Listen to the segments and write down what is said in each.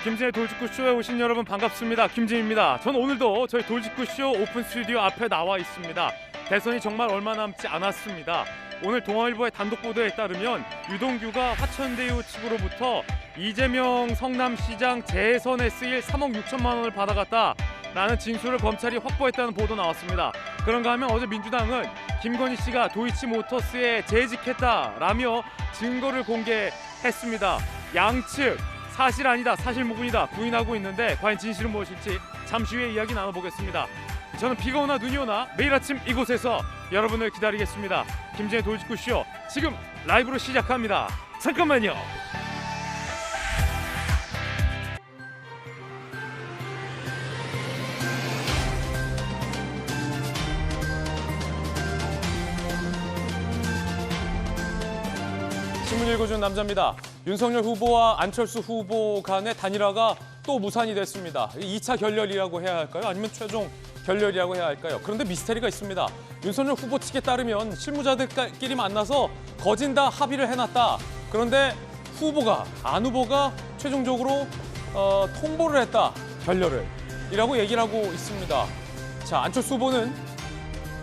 김진의 돌직구쇼에 오신 여러분 반갑습니다. 김진입니다. 전 오늘도 저희 돌직구쇼 오픈 스튜디오 앞에 나와 있습니다. 대선이 정말 얼마 남지 않았습니다. 오늘 동아일보의 단독 보도에 따르면 유동규가 화천대유 측으로부터 이재명 성남시장 재선에 쓰일 3억 6천만 원을 받아갔다라는 진술을 검찰이 확보했다는 보도 나왔습니다. 그런가 하면 어제 민주당은 김건희 씨가 도이치모터스에 재직했다라며 증거를 공개했습니다. 양측 사실 아니다, 사실 무근이다 부인하고 있는데 과연 진실은 무엇일지 잠시 후에 이야기 나눠보겠습니다. 저는 비가 오나 눈이 오나 매일 아침 이곳에서 여러분을 기다리겠습니다. 김진의 돌직구쇼 지금 라이브로 시작합니다. 잠깐만요. 신문 읽어준 남자입니다. 윤석열 후보와 안철수 후보 간의 단일화가 또 무산이 됐습니다. 2차 결렬이라고 해야 할까요? 아니면 최종 결렬이라고 해야 할까요? 그런데 미스테리가 있습니다. 윤석열 후보 측에 따르면 실무자들끼리 만나서 거진 다 합의를 해놨다. 그런데 안 후보가 최종적으로 통보를 했다. 결렬을. 이라고 얘기를 하고 있습니다. 자, 안철수 후보는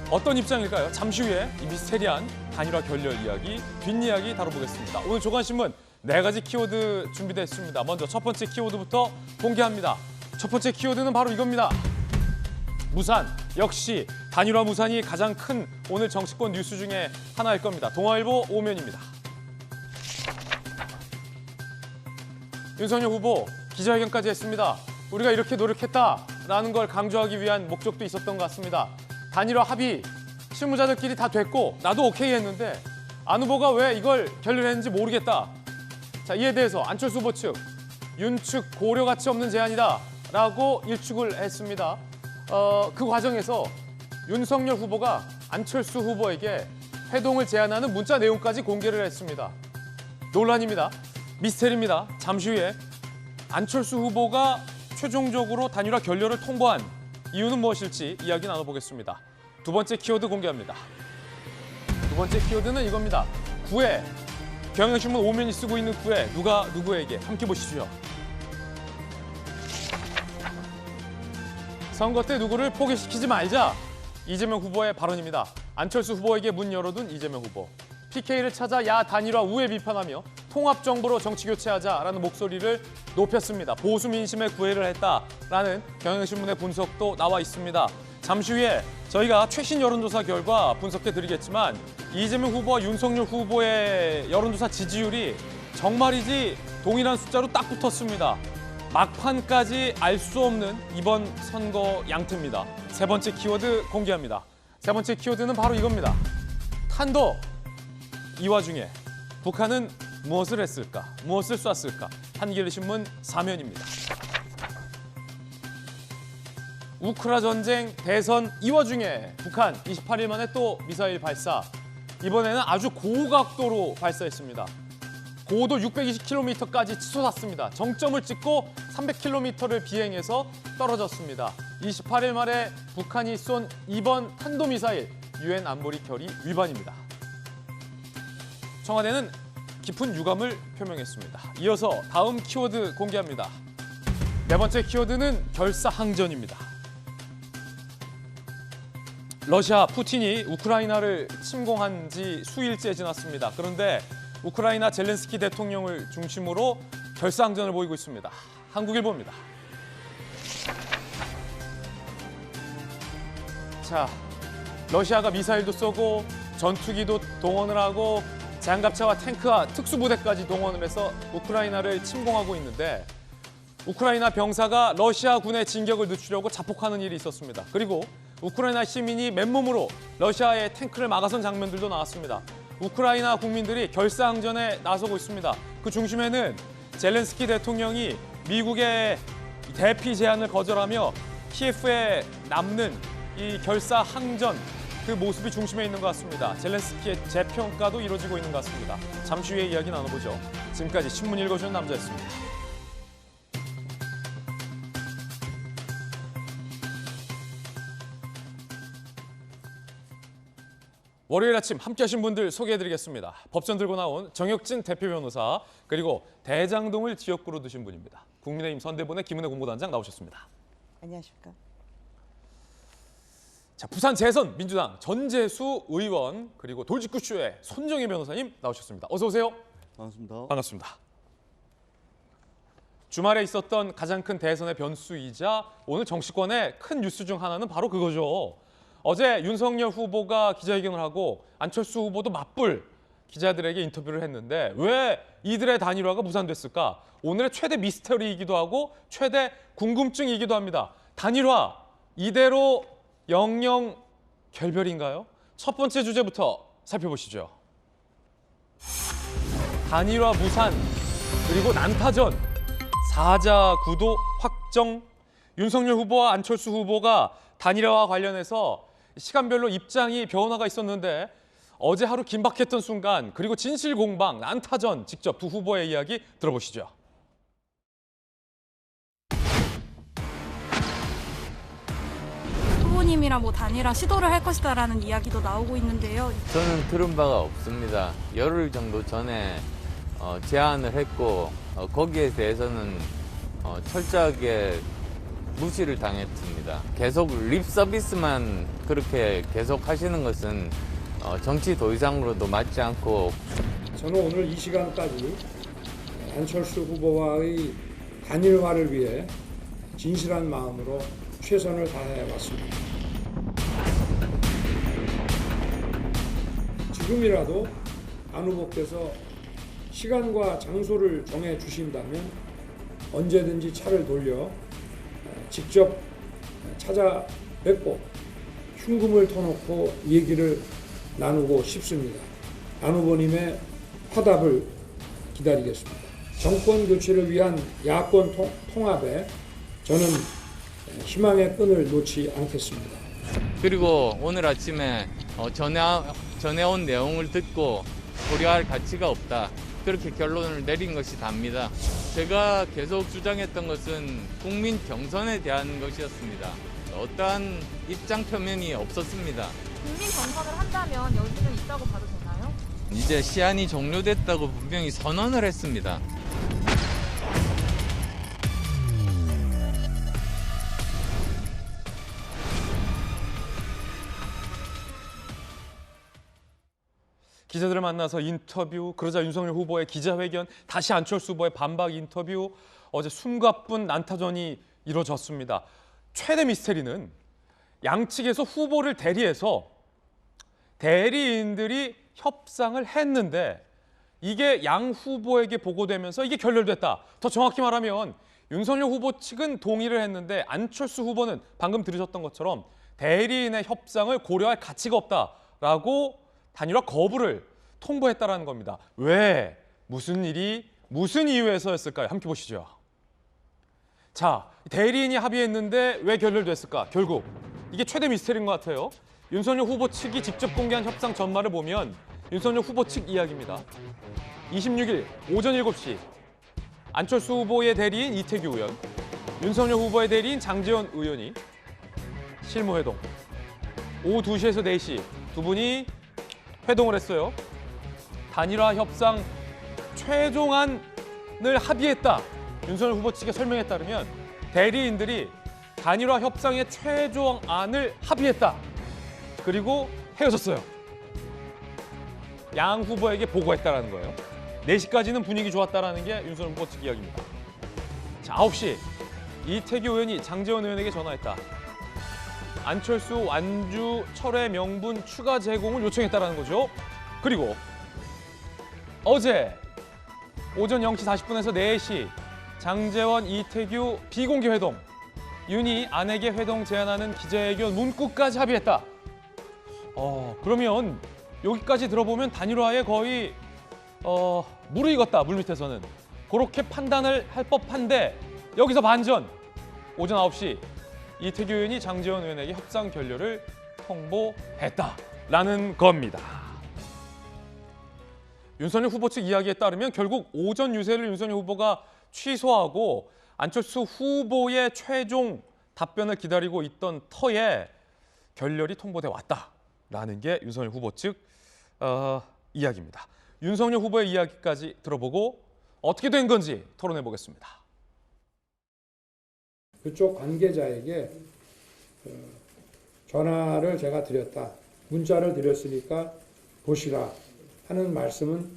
어떤 입장일까요? 잠시 후에 이 미스테리한 단일화 결렬 이야기, 뒷이야기 다뤄보겠습니다. 오늘 조간신문 4가지 키워드 준비됐습니다. 먼저 첫 번째 키워드부터 공개합니다. 첫 번째 키워드는 바로 이겁니다. 무산. 역시 단일화 무산이 가장 큰 오늘 정치권 뉴스 중에 하나일 겁니다. 동아일보 5면입니다. 윤석열 후보 기자회견까지 했습니다. 우리가 이렇게 노력했다라는 걸 강조하기 위한 목적도 있었던 것 같습니다. 단일화 합의, 실무자들끼리 다 됐고 나도 오케이 했는데 안 후보가 왜 이걸 결렬했는지 모르겠다. 자, 이에 대해서 안철수 후보 측, 윤 측 고려 가치 없는 제안이다 라고 일축을 했습니다. 그 과정에서 윤석열 후보가 안철수 후보에게 회동을 제안하는 문자 내용까지 공개를 했습니다. 논란입니다. 미스테리입니다. 잠시 후에 안철수 후보가 최종적으로 단일화 결렬을 통보한 이유는 무엇일지 이야기 나눠보겠습니다. 두 번째 키워드 공개합니다. 두 번째 키워드는 이겁니다. 구애. 경향신문 5면이 쓰고 있는 구애. 누가 누구에게. 함께 보시죠. 선거 때 누구를 포기시키지 말자. 이재명 후보의 발언입니다. 안철수 후보에게 문 열어둔 이재명 후보. PK를 찾아 야 단일화 우회 비판하며 통합정부로 정치교체하자라는 목소리를 높였습니다. 보수 민심에 구애를 했다라는 경향신문의 분석도 나와 있습니다. 잠시 후에 저희가 최신 여론조사 결과 분석해드리겠지만 이재명 후보와 윤석열 후보의 여론조사 지지율이 정말이지 동일한 숫자로 딱 붙었습니다. 막판까지 알 수 없는 이번 선거 양태입니다. 세 번째 키워드 공개합니다. 세 번째 키워드는 바로 이겁니다. 탄도. 이 와중에 북한은 무엇을 했을까? 무엇을 쐈을까? 한겨레신문 4면입니다. 우크라 전쟁, 대선 이 와중에 북한 28일 만에 또 미사일 발사. 이번에는 아주 고각도로 발사했습니다. 고도 620km까지 치솟았습니다. 정점을 찍고 300km를 비행해서 떨어졌습니다. 28일 말에 북한이 쏜 이번 탄도미사일 유엔 안보리 결의 위반입니다. 청와대는 깊은 유감을 표명했습니다. 이어서 다음 키워드 공개합니다. 네 번째 키워드는 결사항전입니다. 러시아 푸틴이 우크라이나를 침공한 지 수일째 지났습니다. 그런데 우크라이나 젤렌스키 대통령을 중심으로 결사항전을 보이고 있습니다. 한국일보입니다. 자, 러시아가 미사일도 쏘고 전투기도 동원을 하고 장갑차와 탱크와 특수부대까지 동원을 해서 우크라이나를 침공하고 있는데 우크라이나 병사가 러시아 군의 진격을 늦추려고 자폭하는 일이 있었습니다. 그리고 우크라이나 시민이 맨몸으로 러시아의 탱크를 막아선 장면들도 나왔습니다. 우크라이나 국민들이 결사항전에 나서고 있습니다. 그 중심에는 젤렌스키 대통령이 미국의 대피 제안을 거절하며 키예프에 남는 이 결사항전 그 모습이 중심에 있는 것 같습니다. 젤렌스키의 재평가도 이루어지고 있는 것 같습니다. 잠시 후에 이야기 나눠보죠. 지금까지 신문 읽어주는 남자였습니다. 월요일 아침 함께하신 분들 소개해드리겠습니다. 법전 들고 나온 정혁진 대표 변호사 그리고 대장동을 지역구로 두신 분입니다. 국민의힘 선대본의 김은혜 공보단장 나오셨습니다. 안녕하십니까. 자, 부산 재선 민주당 전재수 의원 그리고 돌직구쇼의 손정혜 변호사님 나오셨습니다. 어서 오세요. 반갑습니다. 반갑습니다. 주말에 있었던 가장 큰 대선의 변수이자 오늘 정치권의 큰 뉴스 중 하나는 바로 그거죠. 어제 윤석열 후보가 기자회견을 하고 안철수 후보도 맞불 기자들에게 인터뷰를 했는데 왜 이들의 단일화가 무산됐을까? 오늘의 최대 미스터리이기도 하고 최대 궁금증이기도 합니다. 단일화 이대로 영영 결별인가요? 첫 번째 주제부터 살펴보시죠. 단일화 무산 그리고 난타전 사자 구도 확정. 윤석열 후보와 안철수 후보가 단일화와 관련해서 시간별로 입장이 변화가 있었는데 어제 하루 긴박했던 순간 그리고 진실 공방, 난타전 직접 두 후보의 이야기 들어보시죠. 후보님이랑 뭐 단일화 시도를 할 것이다라는 이야기도 나오고 있는데요. 저는 들은 바가 없습니다. 열흘 정도 전에 제안을 했고 거기에 대해서는 철저하게 무시를 당했습니다. 계속 립 서비스만 그렇게 계속 하시는 것은 정치 도의상으로도 맞지 않고 저는 오늘 이 시간까지 안철수 후보와의 단일화를 위해 진실한 마음으로 최선을 다해 왔습니다. 지금이라도 안 후보께서 시간과 장소를 정해 주신다면 언제든지 차를 돌려 직접 찾아뵙고 흉금을 터놓고 얘기를 나누고 싶습니다. 안 후보님의 화답을 기다리겠습니다. 정권 교체를 위한 야권 통합에 저는 희망의 끈을 놓지 않겠습니다. 그리고 오늘 아침에 전해온 내용을 듣고 고려할 가치가 없다. 그렇게 결론을 내린 것이 답니다. 제가 계속 주장했던 것은 국민 경선에 대한 것이었습니다. 어떠한 입장 표명이 없었습니다. 국민 경선을 한다면 여지는 있다고 봐도 되나요? 이제 시한이 종료됐다고 분명히 선언을 했습니다. 기자들을 만나서 인터뷰, 그러자 윤석열 후보의 기자회견, 다시 안철수 후보의 반박 인터뷰, 어제 숨가쁜 난타전이 이뤄졌습니다. 최대 미스테리는 양측에서 후보를 대리해서 대리인들이 협상을 했는데 이게 양 후보에게 보고되면서 이게 결렬됐다. 더 정확히 말하면 윤석열 후보 측은 동의를 했는데 안철수 후보는 방금 들으셨던 것처럼 대리인의 협상을 고려할 가치가 없다라고 단일화 거부를 통보했다라는 겁니다. 왜? 무슨 일이? 무슨 이유에서였을까요? 함께 보시죠. 자, 대리인이 합의했는데 왜 결렬됐을까? 결국 이게 최대 미스터리인 것 같아요. 윤석열 후보 측이 직접 공개한 협상 전말을 보면 윤석열 후보 측 이야기입니다. 26일 오전 7시 안철수 후보의 대리인 이태규 의원, 윤석열 후보의 대리인 장제원 의원이 실무회동, 오후 2시에서 4시 두 분이 회동을 했어요. 단일화 협상 최종안을 합의했다. 윤석열 후보 측의 설명에 따르면 대리인들이 단일화 협상의 최종안을 합의했다. 그리고 헤어졌어요. 양 후보에게 보고했다라는 거예요. 4시까지는 분위기 좋았다라는 게 윤석열 후보 측 이야기입니다. 자, 9시 이태규 의원이 장제원 의원에게 전화했다. 안철수 완주 철회 명분 추가 제공을 요청했다라는 거죠. 그리고 어제 오전 0시 40분에서 4시 장제원, 이태규 비공개 회동. 윤이 아내에게 회동 제안하는 기자회견 문구까지 합의했다. 그러면 여기까지 들어보면 단일화에 거의 무르익었다. 물밑에서는. 그렇게 판단을 할 법한데 여기서 반전. 오전 9시 이태규 의원이 장제원 의원에게 협상 결렬을 통보했다라는 겁니다. 윤석열 후보 측 이야기에 따르면 결국 오전 유세를 윤석열 후보가 취소하고 안철수 후보의 최종 답변을 기다리고 있던 터에 결렬이 통보돼 왔다라는 게 윤석열 후보 측 이야기입니다. 윤석열 후보의 이야기까지 들어보고 어떻게 된 건지 토론해 보겠습니다. 그쪽 관계자에게 전화를 제가 드렸다. 문자를 드렸으니까 보시라 하는 말씀은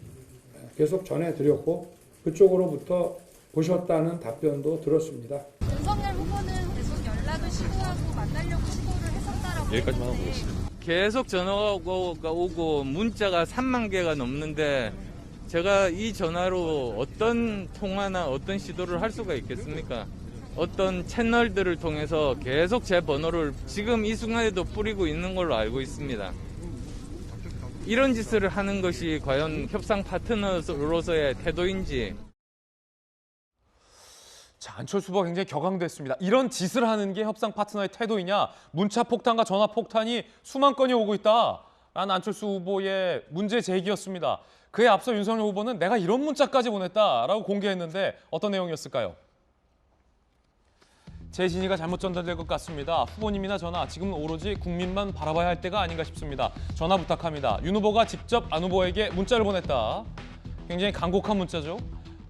계속 전해드렸고 그쪽으로부터 보셨다는 답변도 들었습니다. 윤석열 후보는 계속 연락을 시도하고 만나려고 시도를 했었다라고 여기까지만 하고 보겠습니다. 계속 전화가 오고 문자가 3만 개가 넘는데 제가 이 전화로 어떤 통화나 어떤 시도를 할 수가 있겠습니까? 어떤 채널들을 통해서 계속 제 번호를 지금 이 순간에도 뿌리고 있는 걸로 알고 있습니다. 이런 짓을 하는 것이 과연 협상 파트너로서의 태도인지. 자, 안철수 후보가 굉장히 격앙됐습니다. 이런 짓을 하는 게 협상 파트너의 태도이냐? 문자 폭탄과 전화 폭탄이 수만 건이 오고 있다라는 안철수 후보의 문제 제기였습니다. 그에 앞서 윤석열 후보는 내가 이런 문자까지 보냈다라고 공개했는데 어떤 내용이었을까요? 제 진위가 잘못 전달될 것 같습니다. 후보님이나 저나 지금은 오로지 국민만 바라봐야 할 때가 아닌가 싶습니다. 전화 부탁합니다. 윤 후보가 직접 안 후보에게 문자를 보냈다. 굉장히 간곡한 문자죠.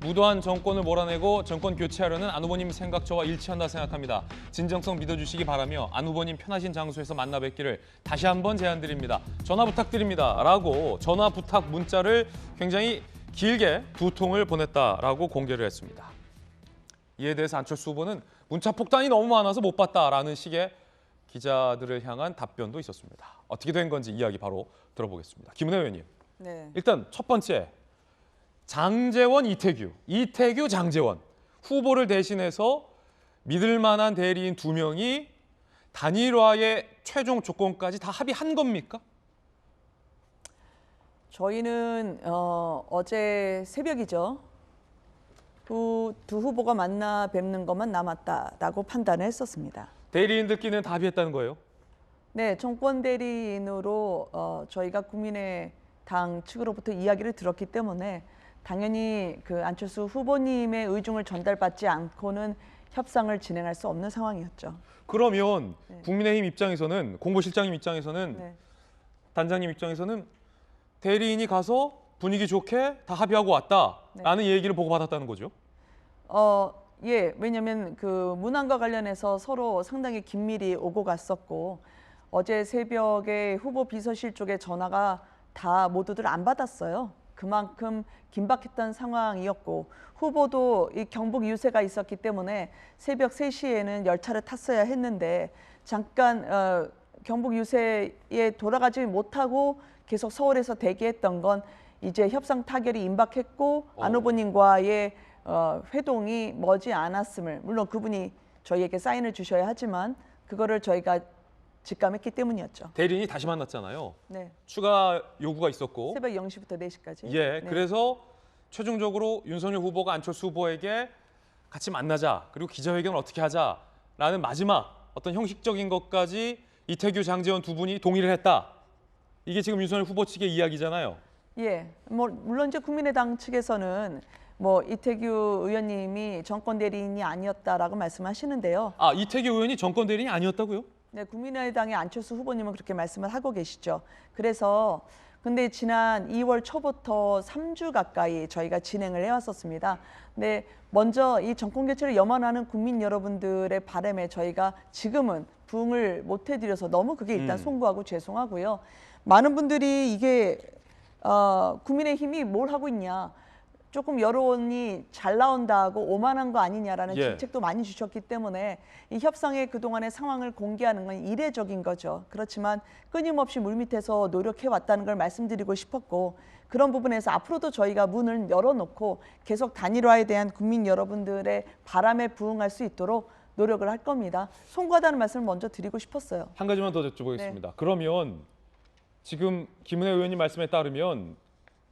무도한 정권을 몰아내고 정권 교체하려는 안 후보님 생각 저와 일치한다 생각합니다. 진정성 믿어주시기 바라며 안 후보님 편하신 장소에서 만나 뵙기를 다시 한번 제안드립니다. 전화 부탁드립니다. 라고 전화 부탁 문자를 굉장히 길게 2통을 보냈다라고 공개를 했습니다. 이에 대해서 안철수 후보는 문자 폭탄이 너무 많아서 못 봤다라는 식의 기자들을 향한 답변도 있었습니다. 어떻게 된 건지 이야기 바로 들어보겠습니다. 김은혜 의원님. 네. 일단 첫 번째. 장제원, 이태규, 장제원 후보를 대신해서 믿을 만한 대리인 2명이 단일화의 최종 조건까지 다 합의한 겁니까? 저희는 어제 새벽이죠. 두 후보가 만나 뵙는 것만 남았다라고 판단을 했었습니다. 대리인들끼리는 다 합의했다는 거예요? 네, 정권 대리인으로 저희가 국민의당 측으로부터 이야기를 들었기 때문에 당연히 그 안철수 후보님의 의중을 전달받지 않고는 협상을 진행할 수 없는 상황이었죠. 그러면 네. 국민의힘 입장에서는, 공보실장님 입장에서는, 네. 단장님 입장에서는 대리인이 가서 분위기 좋게 다 합의하고 왔다라는 얘기를 보고받았다는 거죠? 예, 왜냐하면 그 문안과 관련해서 서로 상당히 긴밀히 오고 갔었고 어제 새벽에 후보 비서실 쪽에 전화가 다 모두들 안 받았어요. 그만큼 긴박했던 상황이었고 후보도 이 경북 유세가 있었기 때문에 새벽 3시에는 열차를 탔어야 했는데 잠깐 경북 유세에 돌아가지 못하고 계속 서울에서 대기했던 건 이제 협상 타결이 임박했고 안 후보님과의 회동이 머지 않았음을, 물론 그분이 저희에게 사인을 주셔야 하지만 그거를 저희가 직감했기 때문이었죠. 대리인이 다시 만났잖아요. 네. 추가 요구가 있었고. 새벽 0시부터 4시까지. 예, 네. 그래서 최종적으로 윤석열 후보가 안철수 후보에게 같이 만나자, 그리고 기자회견을 어떻게 하자라는 마지막 어떤 형식적인 것까지 이태규, 장제원 2분이 동의를 했다. 이게 지금 윤석열 후보 측의 이야기잖아요. 예, 뭐 물론 이제 국민의당 측에서는 뭐 이태규 의원님이 정권 대리인이 아니었다라고 말씀하시는데요. 아, 이태규 의원이 정권 대리인이 아니었다고요? 네, 국민의당의 안철수 후보님은 그렇게 말씀을 하고 계시죠. 그래서 근데 지난 2월 초부터 3주 가까이 저희가 진행을 해왔었습니다. 근데 먼저 이 정권 교체를 염원하는 국민 여러분들의 바람에 저희가 지금은 부응을 못 해드려서 너무 그게 일단 송구하고 죄송하고요. 많은 분들이 이게 국민의힘이 뭘 하고 있냐, 조금 여론이 잘 나온다고 오만한 거 아니냐라는 예. 질책도 많이 주셨기 때문에 이 협상의 그동안의 상황을 공개하는 건 이례적인 거죠. 그렇지만 끊임없이 물밑에서 노력해왔다는 걸 말씀드리고 싶었고, 그런 부분에서 앞으로도 저희가 문을 열어놓고 계속 단일화에 대한 국민 여러분들의 바람에 부응할 수 있도록 노력을 할 겁니다. 송구하다는 말씀을 먼저 드리고 싶었어요. 한 가지만 더 여쭤보겠습니다. 그러면 지금 김은혜 의원님 말씀에 따르면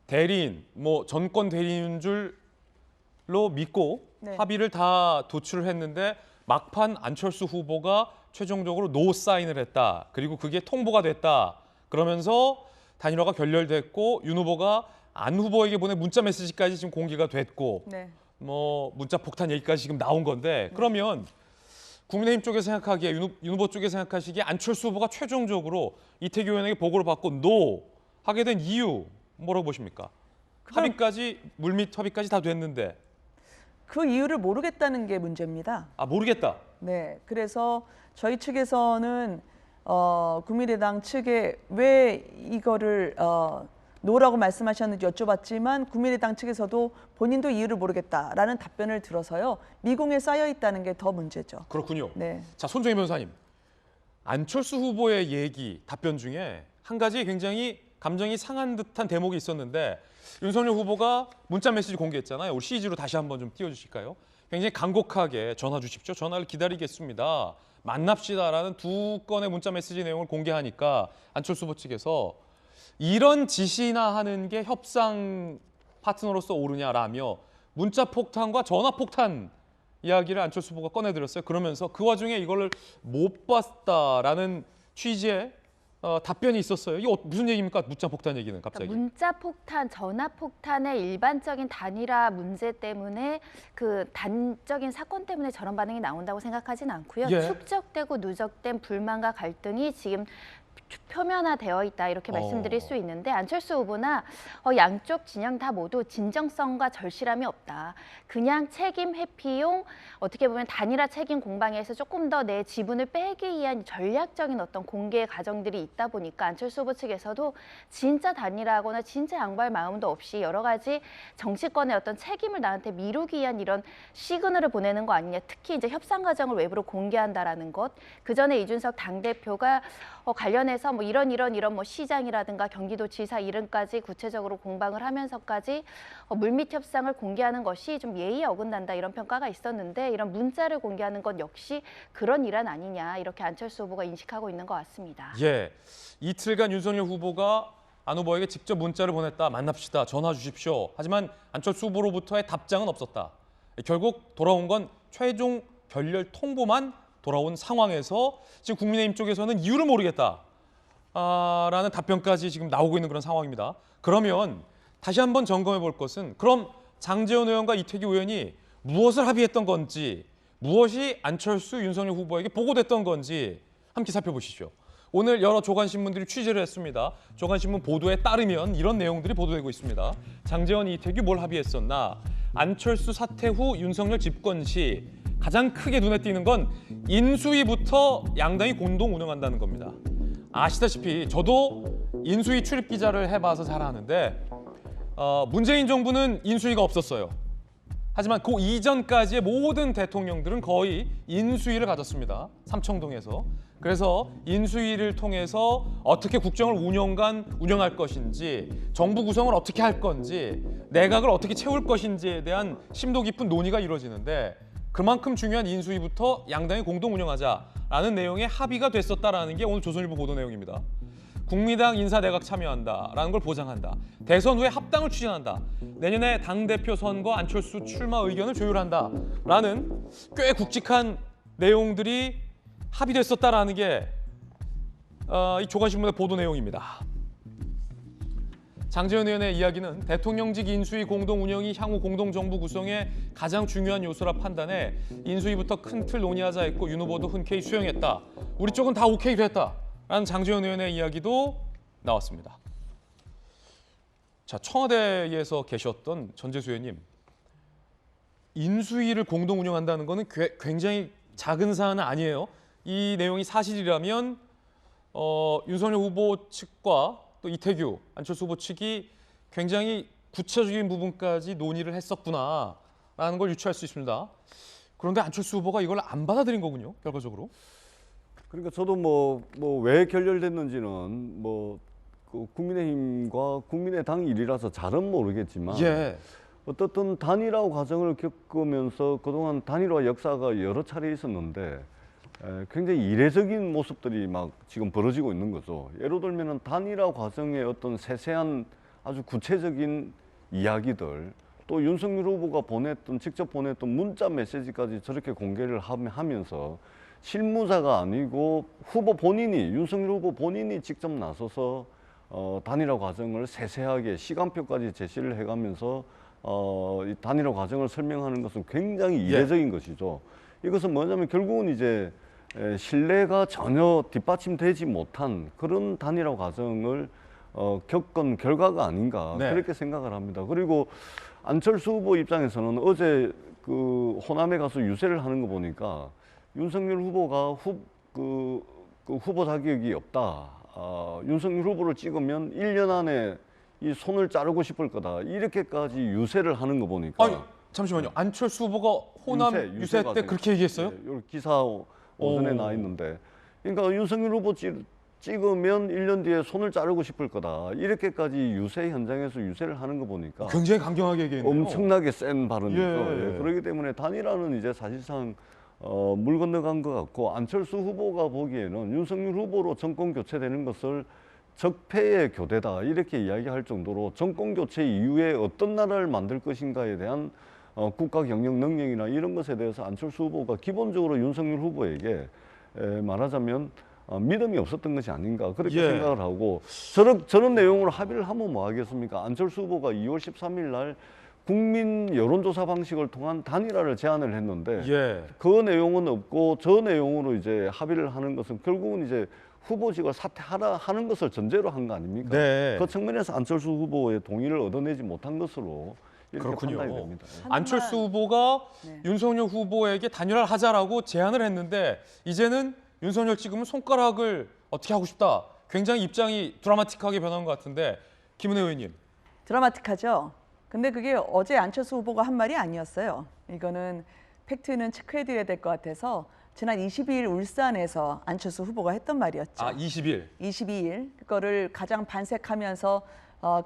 대리인, 뭐 전권 대리인인 줄로 믿고 네. 합의를 다 도출을 했는데 막판 안철수 후보가 최종적으로 노 사인을 했다. 그리고 그게 통보가 됐다. 그러면서 단일화가 결렬됐고 윤 후보가 안 후보에게 보낸 문자 메시지까지 지금 공개가 됐고 네. 뭐 문자 폭탄 얘기까지 지금 나온 건데 그러면 국민의힘 쪽에 생각하기에 윤 후보 쪽에 생각하시기에 안철수 후보가 최종적으로 이태규 의원에게 보고를 받고 노 하게 된 이유 뭐라고 보십니까? 합의까지 물밑 협의까지 다 됐는데 그 이유를 모르겠다는 게 문제입니다. 아 모르겠다. 네, 그래서 저희 측에서는 국민의당 측에 왜 이거를 노라고 말씀하셨는지 여쭤봤지만 국민의당 측에서도 본인도 이유를 모르겠다라는 답변을 들어서요. 미궁에 쌓여 있다는 게 더 문제죠. 그렇군요. 네. 자, 손정희 변호사님. 안철수 후보의 얘기, 답변 중에 한 가지 굉장히 감정이 상한 듯한 대목이 있었는데 윤석열 후보가 문자 메시지 공개했잖아요. 우리 CG로 다시 한번 좀 띄워주실까요? 굉장히 간곡하게 전화 주십시오. 전화를 기다리겠습니다. 만납시다라는 2건의 문자 메시지 내용을 공개하니까 안철수 후보 측에서 이런 지시나 하는 게 협상 파트너로서 옳으냐라며 문자 폭탄과 전화 폭탄 이야기를 안철수 후보가 꺼내들었어요. 그러면서 그 와중에 이걸 못 봤다라는 취지의 답변이 있었어요. 이게 무슨 얘기입니까? 문자 폭탄 얘기는 갑자기. 그러니까 문자 폭탄, 전화 폭탄의 일반적인 단일화 문제 때문에 그 단적인 사건 때문에 저런 반응이 나온다고 생각하진 않고요. 예. 축적되고 누적된 불만과 갈등이 지금 표면화되어 있다 이렇게 말씀드릴 수 있는데 안철수 후보나 양쪽 진영 다 모두 진정성과 절실함이 없다. 그냥 책임 회피용 어떻게 보면 단일화 책임 공방에서 조금 더 내 지분을 빼기 위한 전략적인 어떤 공개 과정들이 있다 보니까 안철수 후보 측에서도 진짜 단일화하거나 진짜 양보할 마음도 없이 여러 가지 정치권의 어떤 책임을 나한테 미루기 위한 이런 시그널을 보내는 거 아니냐. 특히 이제 협상 과정을 외부로 공개한다라는 것. 그 전에 이준석 당대표가 관련해서 뭐 이런 뭐 시장이라든가 경기도지사 이름까지 구체적으로 공방을 하면서까지 물밑 협상을 공개하는 것이 좀 예의에 어긋난다 이런 평가가 있었는데 이런 문자를 공개하는 것 역시 그런 일환 아니냐 이렇게 안철수 후보가 인식하고 있는 것 같습니다. 예, 이틀간 윤석열 후보가 안 후보에게 직접 문자를 보냈다. 만납시다. 전화 주십시오. 하지만 안철수 후보로부터의 답장은 없었다. 결국 돌아온 건 최종 결렬 통보만 돌아온 상황에서 지금 국민의힘 쪽에서는 이유를 모르겠다. 라는 답변까지 지금 나오고 있는 그런 상황입니다. 그러면 다시 한번 점검해 볼 것은 그럼 장제원 의원과 이태규 의원이 무엇을 합의했던 건지 무엇이 안철수, 윤석열 후보에게 보고됐던 건지 함께 살펴보시죠. 오늘 여러 조간신문들이 취재를 했습니다. 조간신문 보도에 따르면 이런 내용들이 보도되고 있습니다. 장제원, 이태규 뭘 합의했었나? 안철수 사퇴 후 윤석열 집권 시 가장 크게 눈에 띄는 건 인수위부터 양당이 공동 운영한다는 겁니다. 아시다시피 저도 인수위 출입 기자를 해봐서 잘 아는데 문재인 정부는 인수위가 없었어요. 하지만 그 이전까지의 모든 대통령들은 거의 인수위를 가졌습니다. 삼청동에서. 그래서 인수위를 통해서 어떻게 국정을 운영할 것인지, 정부 구성을 어떻게 할 건지, 내각을 어떻게 채울 것인지에 대한 심도 깊은 논의가 이루어지는데 그만큼 중요한 인수위부터 양당이 공동 운영하자라는 내용의 합의가 됐었다라는 게 오늘 조선일보 보도 내용입니다. 국민당 인사 내각 참여한다라는 걸 보장한다. 대선 후에 합당을 추진한다. 내년에 당대표 선거 안철수 출마 의견을 조율한다라는 꽤 굵직한 내용들이 합의됐었다라는 게 이 조간신문의 보도 내용입니다. 장제원 의원의 이야기는 대통령직 인수위 공동 운영이 향후 공동 정부 구성의 가장 중요한 요소라 판단해 인수위부터 큰 틀 논의하자 했고 윤 후보도 흔쾌히 수용했다. 우리 쪽은 다 오케이로 했다라는 장제원 의원의 이야기도 나왔습니다. 자, 청와대에서 계셨던 전재수 의원님, 인수위를 공동 운영한다는 거는 굉장히 작은 사안은 아니에요. 이 내용이 사실이라면 윤석열 후보 측과 또 이태규, 안철수 후보 측이 굉장히 구체적인 부분까지 논의를 했었구나라는 걸 유추할 수 있습니다. 그런데 안철수 후보가 이걸 안 받아들인 거군요, 결과적으로. 그러니까 저도 뭐 왜 결렬됐는지는 그 국민의힘과 국민의당 일이라서 잘은 모르겠지만 예. 어떻든 단일화 과정을 겪으면서 그동안 단일화 역사가 여러 차례 있었는데 굉장히 이례적인 모습들이 막 지금 벌어지고 있는 거죠. 예를 들면 단일화 과정의 어떤 세세한 아주 구체적인 이야기들, 또 윤석열 후보가 직접 보냈던 문자 메시지까지 저렇게 공개를 하면서 실무자가 아니고 윤석열 후보 본인이 직접 나서서 단일화 과정을 세세하게 시간표까지 제시를 해가면서 이 단일화 과정을 설명하는 것은 굉장히 이례적인 것이죠. 이것은 뭐냐면 결국은 이제 신뢰가 전혀 뒷받침되지 못한 그런 단일화 과정을 겪은 결과가 아닌가 그렇게 생각을 합니다. 그리고 안철수 후보 입장에서는 어제 그 호남에 가서 유세를 하는 거 보니까 윤석열 후보가 후보 자격이 없다. 윤석열 후보를 찍으면 1년 안에 이 손을 자르고 싶을 거다. 이렇게까지 유세를 하는 거 보니까 아니 잠시만요. 안철수 후보가 호남 유세 때 그렇게 얘기했어요? 네, 여기 기사 오전에 나 있는데, 그러니까 윤석열 후보 찍으면 1년 뒤에 손을 자르고 싶을 거다. 이렇게까지 유세 현장에서 유세를 하는 거 보니까 굉장히 강경하게 얘기했네요. 엄청나게 센 발언이죠. 예. 예, 그렇기 때문에 단일화는 이제 사실상 물 건너간 것 같고, 안철수 후보가 보기에는 윤석열 후보로 정권 교체되는 것을 적폐의 교대다 이렇게 이야기할 정도로 정권 교체 이후에 어떤 나라를 만들 것인가에 대한 국가 경영 능력이나 이런 것에 대해서 안철수 후보가 기본적으로 윤석열 후보에게 말하자면 믿음이 없었던 것이 아닌가 그렇게 예. 생각을 하고, 저런 내용으로 합의를 하면 뭐 하겠습니까? 안철수 후보가 2월 13일 날 국민 여론조사 방식을 통한 단일화를 제안을 했는데 예. 그 내용은 없고 저 내용으로 이제 합의를 하는 것은 결국은 이제 후보직을 사퇴하라 하는 것을 전제로 한 거 아닙니까? 네. 그 측면에서 안철수 후보의 동의를 얻어내지 못한 것으로 이렇게 그렇군요. 판단이 됩니다. 안철수 후보가 네. 윤석열 후보에게 단일화를 하자라고 제안을 했는데 이제는 윤석열 찍으면 손가락을 어떻게 하고 싶다. 굉장히 입장이 드라마틱하게 변한 것 같은데 김은혜 의원님. 드라마틱하죠. 근데 그게 어제 안철수 후보가 한 말이 아니었어요. 이거는 팩트는 체크해드려야 될 것 같아서 지난 22일 울산에서 안철수 후보가 했던 말이었죠. 20일. 22일 그거를 가장 반색하면서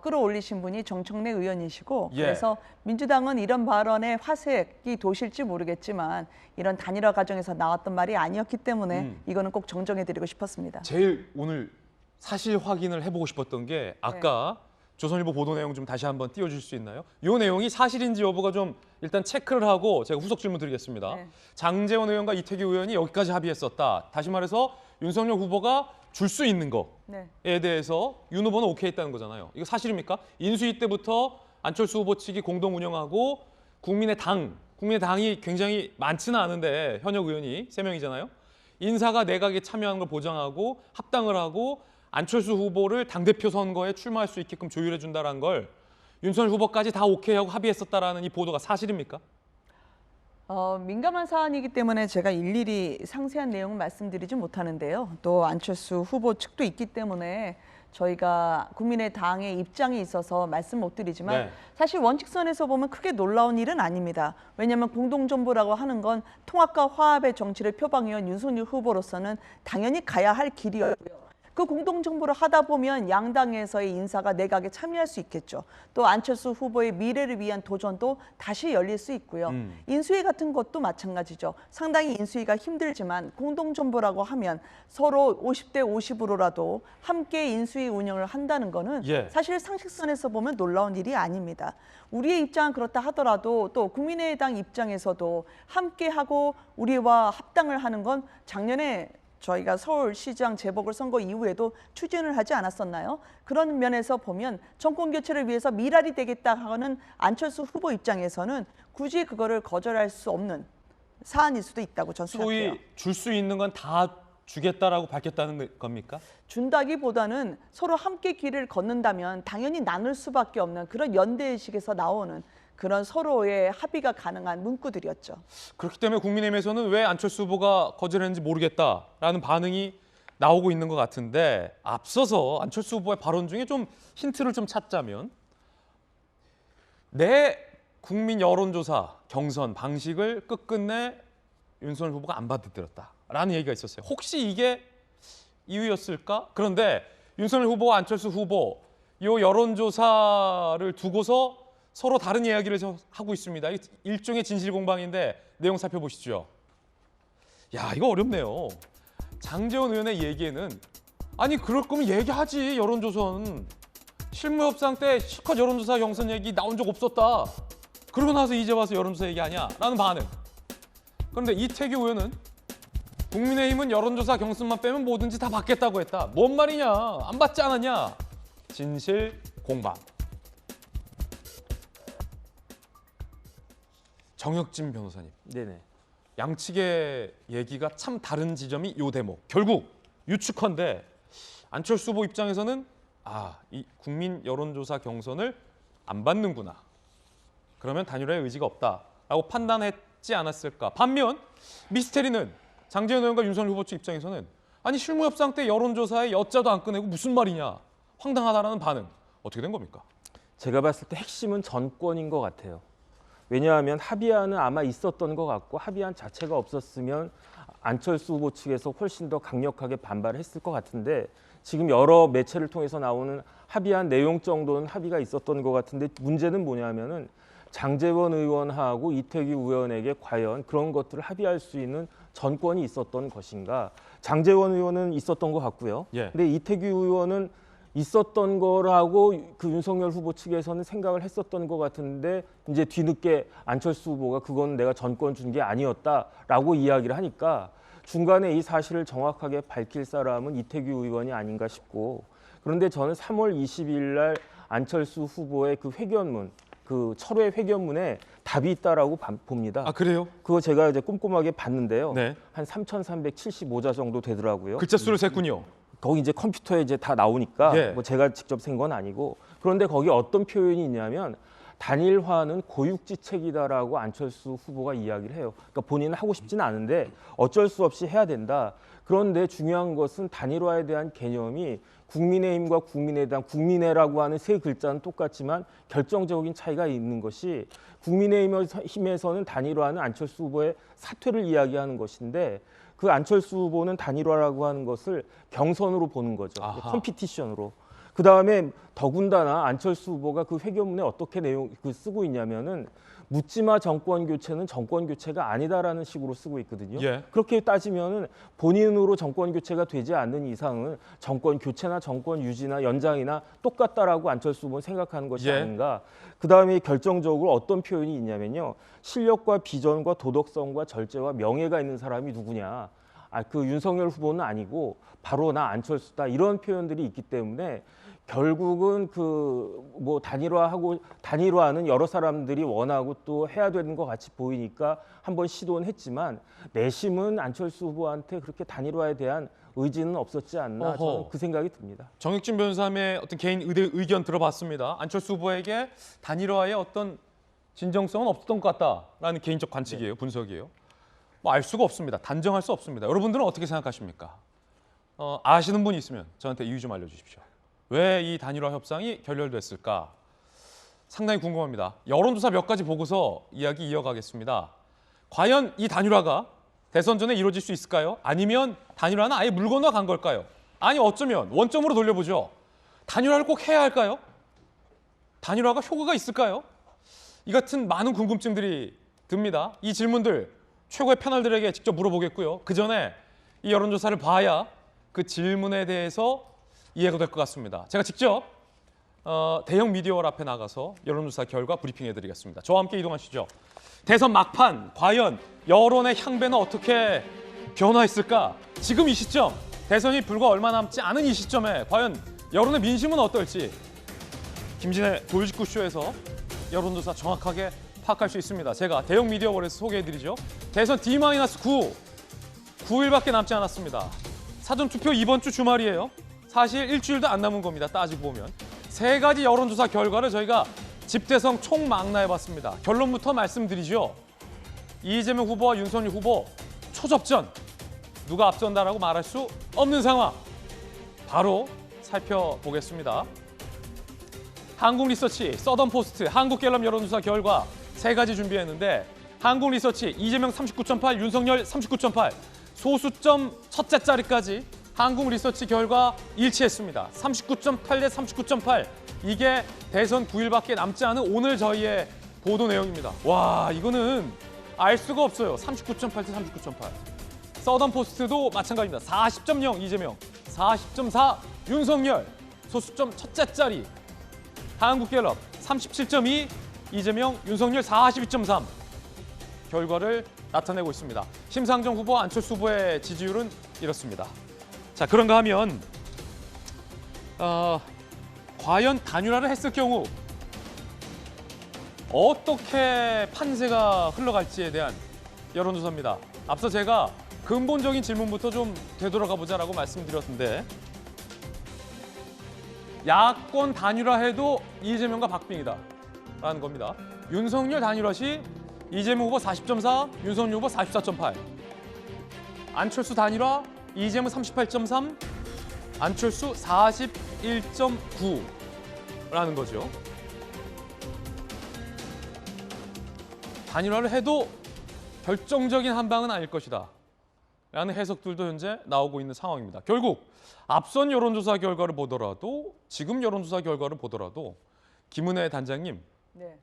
끌어올리신 분이 정청래 의원이시고, 예. 그래서 민주당은 이런 발언에 화색이 도실지 모르겠지만 이런 단일화 과정에서 나왔던 말이 아니었기 때문에 이거는 꼭 정정해드리고 싶었습니다. 제일 오늘 사실 확인을 해보고 싶었던 게 아까 조선일보 보도 내용 좀 다시 한번 띄워줄 수 있나요? 이 내용이 사실인지 여부가 좀 일단 체크를 하고 제가 후속 질문 드리겠습니다. 네. 장제원 의원과 이태규 의원이 여기까지 합의했었다. 다시 말해서 윤석열 후보가 줄 수 있는 거에 네. 대해서 윤 후보는 오케이 했다는 거잖아요. 이거 사실입니까? 인수위 때부터 안철수 후보 측이 공동 운영하고 국민의당이 굉장히 많지는 않은데 현역 의원이 3명이잖아요. 인사가 내각에 참여하는 걸 보장하고 합당을 하고 안철수 후보를 당대표 선거에 출마할 수 있게끔 조율해 준다는 걸 윤석열 후보까지 다 오케이하고 합의했었다라는 이 보도가 사실입니까? 민감한 사안이기 때문에 제가 일일이 상세한 내용은 말씀드리지 못하는데요. 또 안철수 후보 측도 있기 때문에 저희가 국민의당의 입장이 있어서 말씀 못 드리지만 네. 사실 원칙선에서 보면 크게 놀라운 일은 아닙니다. 왜냐하면 공동정부라고 하는 건 통합과 화합의 정치를 표방해온 윤석열 후보로서는 당연히 가야 할 길이었고요. 그 공동정부를 하다 보면 양당에서의 인사가 내각에 참여할 수 있겠죠. 또 안철수 후보의 미래를 위한 도전도 다시 열릴 수 있고요. 인수위 같은 것도 마찬가지죠. 상당히 인수위가 힘들지만 공동정부라고 하면 서로 50대 50으로라도 함께 인수위 운영을 한다는 거는 예. 사실 상식선에서 보면 놀라운 일이 아닙니다. 우리의 입장은 그렇다 하더라도 또 국민의당 입장에서도 함께하고 우리와 합당을 하는 건 작년에 저희가 서울시장 재보궐선거 이후에도 추진을 하지 않았었나요? 그런 면에서 보면 정권 교체를 위해서 미랄이 되겠다 하는 안철수 후보 입장에서는 굳이 그거를 거절할 수 없는 사안일 수도 있다고 저는 생각해요. 소위 줄 수 있는 건 다 주겠다라고 밝혔다는 겁니까? 준다기보다는 서로 함께 길을 걷는다면 당연히 나눌 수밖에 없는 그런 연대의식에서 나오는 그런 서로의 합의가 가능한 문구들이었죠. 그렇기 때문에 국민의힘에서는 왜 안철수 후보가 거절했는지 모르겠다라는 반응이 나오고 있는 것 같은데, 앞서서 안철수 후보의 발언 중에 좀 힌트를 좀 찾자면 내 국민 여론조사 경선 방식을 끝끝내 윤석열 후보가 안 받아들였다라는 얘기가 있었어요. 혹시 이게 이유였을까? 그런데 윤석열 후보와 안철수 후보 이 여론조사를 두고서 서로 다른 이야기를 하고 있습니다. 일종의 진실 공방인데 내용 살펴보시죠. 야, 이거 어렵네요. 장제원 의원의 얘기에는 아니 그럴 거면 얘기하지. 여론조사는 실무협상 때 실컷 여론조사 경선 얘기 나온 적 없었다. 그러고 나서 이제 와서 여론조사 얘기하냐? 라는 반응. 그런데 이태규 의원은 국민의힘은 여론조사 경선만 빼면 뭐든지 다 받겠다고 했다. 뭔 말이냐? 안 받지 않았냐? 진실 공방. 정혁진 변호사님. 네네. 양측의 얘기가 참 다른 지점이 요 대목. 결국 유축컨대 안철수 후보 입장에서는 이 국민 여론조사 경선을 안 받는구나. 그러면 단일화의 의지가 없다라고 판단했지 않았을까. 반면 미스테리는 장재현 의원과 윤석열 후보 측 입장에서는 아니 실무협상 때 여론조사에 여자도 안 꺼내고 무슨 말이냐. 황당하다라는 반응. 어떻게 된 겁니까? 제가 봤을 때 핵심은 전권인 것 같아요. 왜냐하면 합의안은 아마 있었던 것 같고 합의안 자체가 없었으면 안철수 후보 측에서 훨씬 더 강력하게 반발했을 것 같은데 지금 여러 매체를 통해서 나오는 합의안 내용 정도는 합의가 있었던 것 같은데 문제는 뭐냐면은 장제원 의원하고 이태규 의원에게 과연 그런 것들을 합의할 수 있는 전권이 있었던 것인가. 장제원 의원은 있었던 것 같고요. 예. 근데 이태규 의원은 있었던 거라고 그 윤석열 후보 측에서는 생각을 했었던 것 같은데 이제 뒤늦게 안철수 후보가 그건 내가 전권 준 게 아니었다라고 이야기를 하니까 중간에 이 사실을 정확하게 밝힐 사람은 이태규 의원이 아닌가 싶고 그런데 저는 3월 20일 날 안철수 후보의 그 회견문 그 철회 회견문에 답이 있다라고 봅니다. 아 그래요? 그거 제가 이제 꼼꼼하게 봤는데요. 네. 한 3,375자 정도 되더라고요. 글자 수를 셌군요. 거기 이제 컴퓨터에 이제 다 나오니까 예. 뭐 제가 직접 센 건 아니고 그런데 거기 어떤 표현이 있냐면 단일화는 고육지책이다라고 안철수 후보가 이야기를 해요. 그러니까 본인은 하고 싶지는 않은데 어쩔 수 없이 해야 된다. 그런데 중요한 것은 단일화에 대한 개념이 국민의힘과 국민의당, 국민의라고 하는 세 글자는 똑같지만 결정적인 차이가 있는 것이 국민의힘에서는 단일화는 안철수 후보의 사퇴를 이야기하는 것인데 그 안철수 후보는 단일화라고 하는 것을 경선으로 보는 거죠. 아하. 컴피티션으로. 그다음에 더군다나 안철수 후보가 그 회견문에 어떻게 쓰고 있냐면은 묻지마 정권 교체는 정권 교체가 아니다라는 식으로 쓰고 있거든요. 예. 그렇게 따지면은 본인으로 정권 교체가 되지 않는 이상은 정권 교체나 정권 유지나 연장이나 똑같다라고 안철수 후보는 생각하는 것이 예. 아닌가. 그다음에 결정적으로 어떤 표현이 있냐면요. 실력과 비전과 도덕성과 절제와 명예가 있는 사람이 누구냐. 그 윤석열 후보는 아니고 바로 나 안철수다. 이런 표현들이 있기 때문에 결국은 단일화는 여러 사람들이 원하고 또 해야 되는 것 같이 보이니까 한번 시도는 했지만 내심은 안철수 후보한테 그렇게 단일화에 대한 의지는 없었지 않나. 어허. 저는 그 생각이 듭니다. 정혁진 변호사의 어떤 개인 의견 들어봤습니다. 안철수 후보에게 단일화의 어떤 진정성은 없었던 것 같다라는 개인적 관측이에요. 분석이에요. 뭐 알 수가 없습니다. 단정할 수 없습니다. 여러분들은 어떻게 생각하십니까? 아시는 분이 있으면 저한테 이유 좀 알려주십시오. 왜 이 단일화 협상이 결렬됐을까? 상당히 궁금합니다. 여론조사 몇 가지 보고서 이야기 이어가겠습니다. 과연 이 단일화가 대선 전에 이루어질 수 있을까요? 아니면 단일화는 아예 물 건너간 걸까요? 아니 어쩌면 원점으로 돌려보죠. 단일화를 꼭 해야 할까요? 단일화가 효과가 있을까요? 이 같은 많은 궁금증들이 듭니다. 이 질문들 최고의 패널들에게 직접 물어보겠고요. 그 전에 이 여론조사를 봐야 그 질문에 대해서 이해가 될 것 같습니다. 제가 직접 대형 미디어월 앞에 나가서 여론조사 결과 브리핑해드리겠습니다. 저와 함께 이동하시죠. 대선 막판 과연 여론의 향배는 어떻게 변화했을까? 지금 이 시점, 대선이 불과 얼마 남지 않은 이 시점에 과연 여론의 민심은 어떨지 김진애 돌직구쇼에서 여론조사 정확하게 파악할 수 있습니다. 제가 대형 미디어월에서 소개해드리죠. 대선 D-9, 9일밖에 남지 않았습니다. 사전투표 이번 주 주말이에요. 사실 일주일도 안 남은 겁니다. 따지고 보면. 3가지 여론조사 결과를 저희가 집대성 총망라해봤습니다. 결론부터 말씀드리죠. 이재명 후보와 윤석열 후보 초접전. 누가 앞선다라고 말할 수 없는 상황. 바로 살펴보겠습니다. 한국리서치, 서던포스트, 한국갤럽 여론조사 결과 3가지 준비했는데 한국리서치 이재명 39.8, 윤석열 39.8, 소수점 첫째 자리까지 한국리서치 결과 일치했습니다. 39.8 대 39.8. 이게 대선 9일밖에 남지 않은 오늘 저희의 보도 내용입니다. 와, 이거는 알 수가 없어요. 39.8 대 39.8. 서던포스트도 마찬가지입니다. 40.0 이재명, 40.4 윤석열, 소수점 첫째 자리. 한국갤럽 37.2 이재명, 윤석열 42.3 결과를 나타내고 있습니다. 심상정 후보와 안철수 후보의 지지율은 이렇습니다. 자, 그런가 하면 과연 단일화를 했을 경우 어떻게 판세가 흘러갈지에 대한 여론조사입니다. 앞서 제가 근본적인 질문부터 좀 되돌아가 보자라고 말씀드렸는데 야권 단일화해도 이재명과 박빙이다라는 겁니다. 윤석열 단일화 시 이재명 후보 40.4, 윤석열 후보 44.8. 안철수 단일화, 이재명 38.3, 안철수 41.9라는 거죠. 단일화를 해도 결정적인 한 방은 아닐 것이다 라는 해석들도 현재 나오고 있는 상황입니다. 결국 앞선 여론조사 결과를 보더라도 지금 여론조사 결과를 보더라도 김은혜 단장님, 네.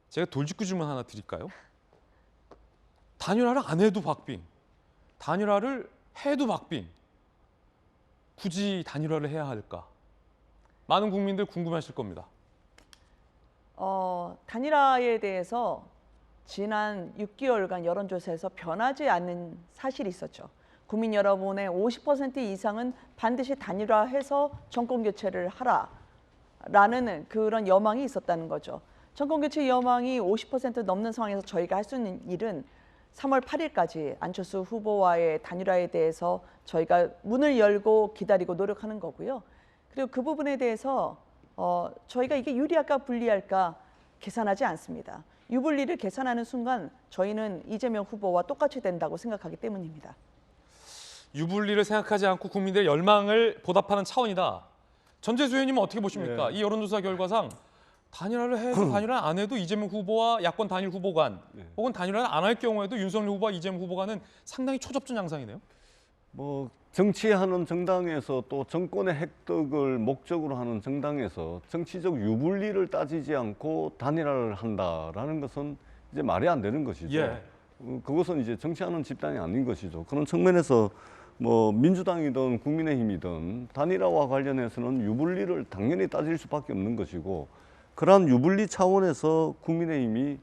제가 돌직구 질문 하나 드릴까요? 단일화를 안 해도 박빙, 단일화를 해도 박빙. 굳이 단일화를 해야 할까? 많은 국민들 궁금해하실 겁니다. 단일화에 대해서 지난 6개월간 여론조사에서 변하지 않는 사실이 있었죠. 국민 여러분의 50% 이상은 반드시 단일화해서 정권 교체를 하라라는 그런 여망이 있었다는 거죠. 정권 교체 여망이 50% 넘는 상황에서 저희가 할 수 있는 일은 3월 8일까지 안철수 후보와의 단일화에 대해서 저희가 문을 열고 기다리고 노력하는 거고요. 그리고 그 부분에 대해서 저희가 이게 유리할까 불리할까 계산하지 않습니다. 유불리를 계산하는 순간 저희는 이재명 후보와 똑같이 된다고 생각하기 때문입니다. 유불리를 생각하지 않고 국민들의 열망을 보답하는 차원이다. 전재수 의원님은 어떻게 보십니까? 네. 이 여론조사 결과상 단일화를 해도 단일화 안 해도 이재명 후보와 야권 단일 후보 간 혹은 단일화를 안 할 경우에도 윤석열 후보와 이재명 후보 간은 상당히 초접전 양상이네요. 뭐 정치하는 정당에서 또 정권의 획득을 목적으로 하는 정당에서 정치적 유불리를 따지지 않고 단일화를 한다라는 것은 이제 말이 안 되는 것이죠. 예. 그것은 이제 정치하는 집단이 아닌 것이죠. 그런 측면에서 뭐 민주당이든 국민의힘이든 단일화와 관련해서는 유불리를 당연히 따질 수밖에 없는 것이고, 그러한 유불리 차원에서 국민의힘이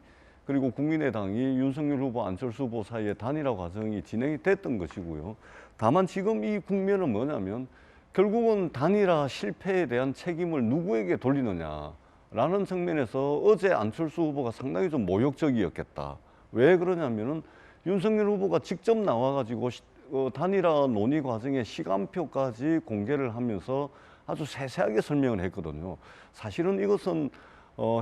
그리고 국민의당이 윤석열 후보, 안철수 후보 사이에 단일화 과정이 진행이 됐던 것이고요. 다만 지금 이 국면은 뭐냐면 결국은 단일화 실패에 대한 책임을 누구에게 돌리느냐라는 측면에서 어제 안철수 후보가 상당히 좀 모욕적이었겠다. 왜 그러냐면은 윤석열 후보가 직접 나와가지고 단일화 논의 과정의 시간표까지 공개를 하면서 아주 세세하게 설명을 했거든요. 사실은 이것은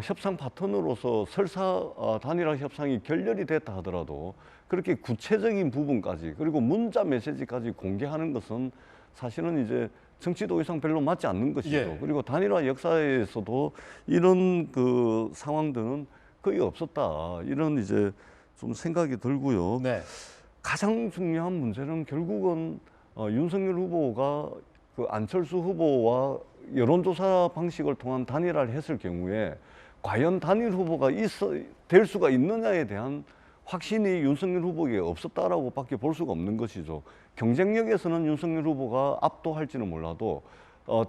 협상 파트너로서 설사 단일화 협상이 결렬이 됐다 하더라도 그렇게 구체적인 부분까지 그리고 문자 메시지까지 공개하는 것은 사실은 이제 정치 도의상 별로 맞지 않는 것이죠. 예. 그리고 단일화 역사에서도 이런 그 상황들은 거의 없었다. 이런 이제 좀 생각이 들고요. 네. 가장 중요한 문제는 결국은 윤석열 후보가 그 안철수 후보와 여론조사 방식을 통한 단일화를 했을 경우에 과연 단일 후보가 될 수가 있느냐에 대한 확신이 윤석열 후보에게 없었다라고 밖에 볼 수가 없는 것이죠. 경쟁력에서는 윤석열 후보가 압도할지는 몰라도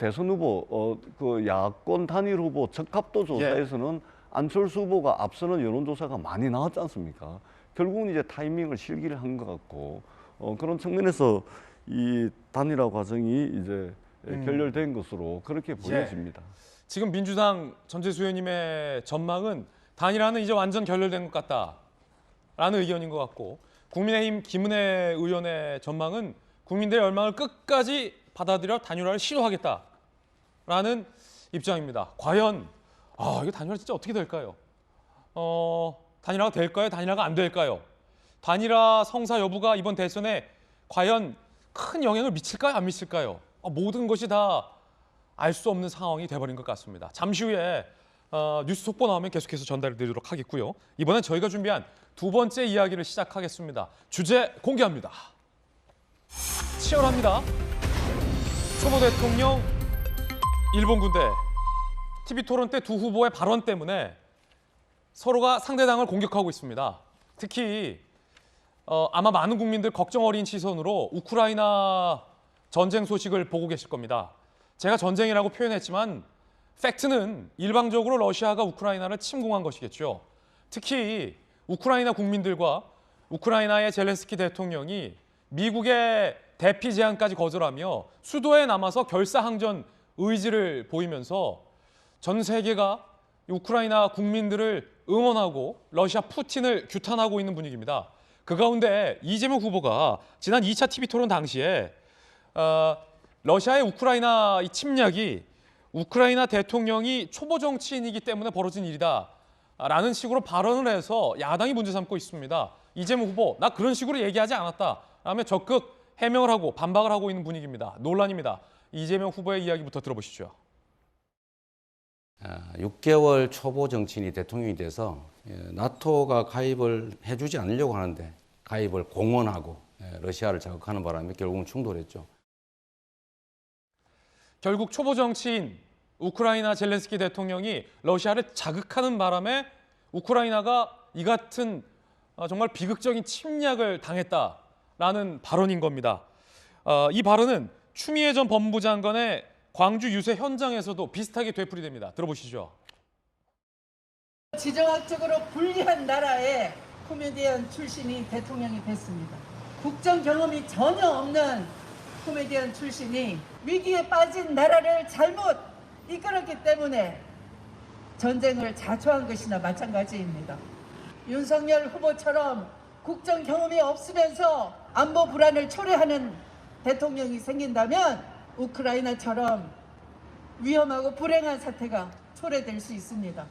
대선 후보, 그 야권 단일 후보 적합도 조사에서는 안철수 후보가 앞서는 여론조사가 많이 나왔지 않습니까? 결국은 이제 타이밍을 실기를 한 것 같고 그런 측면에서 이 단일화 과정이 이제 결렬된 것으로 그렇게 보여집니다. 지금 민주당 전재수 의원님의 전망은 단일화는 이제 완전 결렬된 것 같다라는 의견인 것 같고, 국민의힘 김은혜 의원의 전망은 국민들의 열망을 끝까지 받아들여 단일화를 시도하겠다라는 입장입니다. 과연 이거 단일화 진짜 어떻게 될까요? 단일화가 될까요? 단일화가 안 될까요? 단일화 성사 여부가 이번 대선에 과연 큰 영향을 미칠까요? 안 미칠까요? 모든 것이 다 알 수 없는 상황이 돼버린 것 같습니다. 잠시 후에 뉴스 속보 나오면 계속해서 전달드리도록 하겠고요. 이번엔 저희가 준비한 두 번째 이야기를 시작하겠습니다. 주제 공개합니다. 치열합니다. 초보 대통령, 일본 군대. TV토론 때 두 후보의 발언 때문에 서로가 상대당을 공격하고 있습니다. 특히 아마 많은 국민들 걱정 어린 시선으로 우크라이나 전쟁 소식을 보고 계실 겁니다. 제가 전쟁이라고 표현했지만 팩트는 일방적으로 러시아가 우크라이나를 침공한 것이겠죠. 특히 우크라이나 국민들과 우크라이나의 젤렌스키 대통령이 미국의 대피 제안까지 거절하며 수도에 남아서 결사항전 의지를 보이면서 전 세계가 우크라이나 국민들을 응원하고 러시아 푸틴을 규탄하고 있는 분위기입니다. 그 가운데 이재명 후보가 지난 2차 TV토론 당시에 러시아의 우크라이나 이 침략이 우크라이나 대통령이 초보 정치인이기 때문에 벌어진 일이다 라는 식으로 발언을 해서 야당이 문제 삼고 있습니다. 이재명 후보, 나 그런 식으로 얘기하지 않았다 라며 적극 해명을 하고 반박을 하고 있는 분위기입니다. 논란입니다. 이재명 후보의 이야기부터 들어보시죠. 6개월 초보 정치인이 대통령이 돼서 나토가 가입을 해주지 않으려고 하는데 가입을 공언하고 러시아를 자극하는 바람에 결국은 충돌했죠. 결국 초보 정치인 우크라이나 젤렌스키 대통령이 러시아를 자극하는 바람에 우크라이나가 이 같은 정말 비극적인 침략을 당했다라는 발언인 겁니다. 이 발언은 추미애 전 법무부 장관의 광주 유세 현장에서도 비슷하게 되풀이됩니다. 들어보시죠. 지정학적으로 불리한 나라의 코미디언 출신이 대통령이 됐습니다. 국정 경험이 전혀 없는 코미디언 출신이 위기에 빠진 나라를 잘못 이끌었기 때문에 전쟁을 자초한 것이나 마찬가지입니다. 윤석열 후보처럼 국정 경험이 없으면서 안보 불안을 초래하는 대통령이 생긴다면 우크라이나처럼 위험하고 불행한 사태가 초래될 수 있습니다.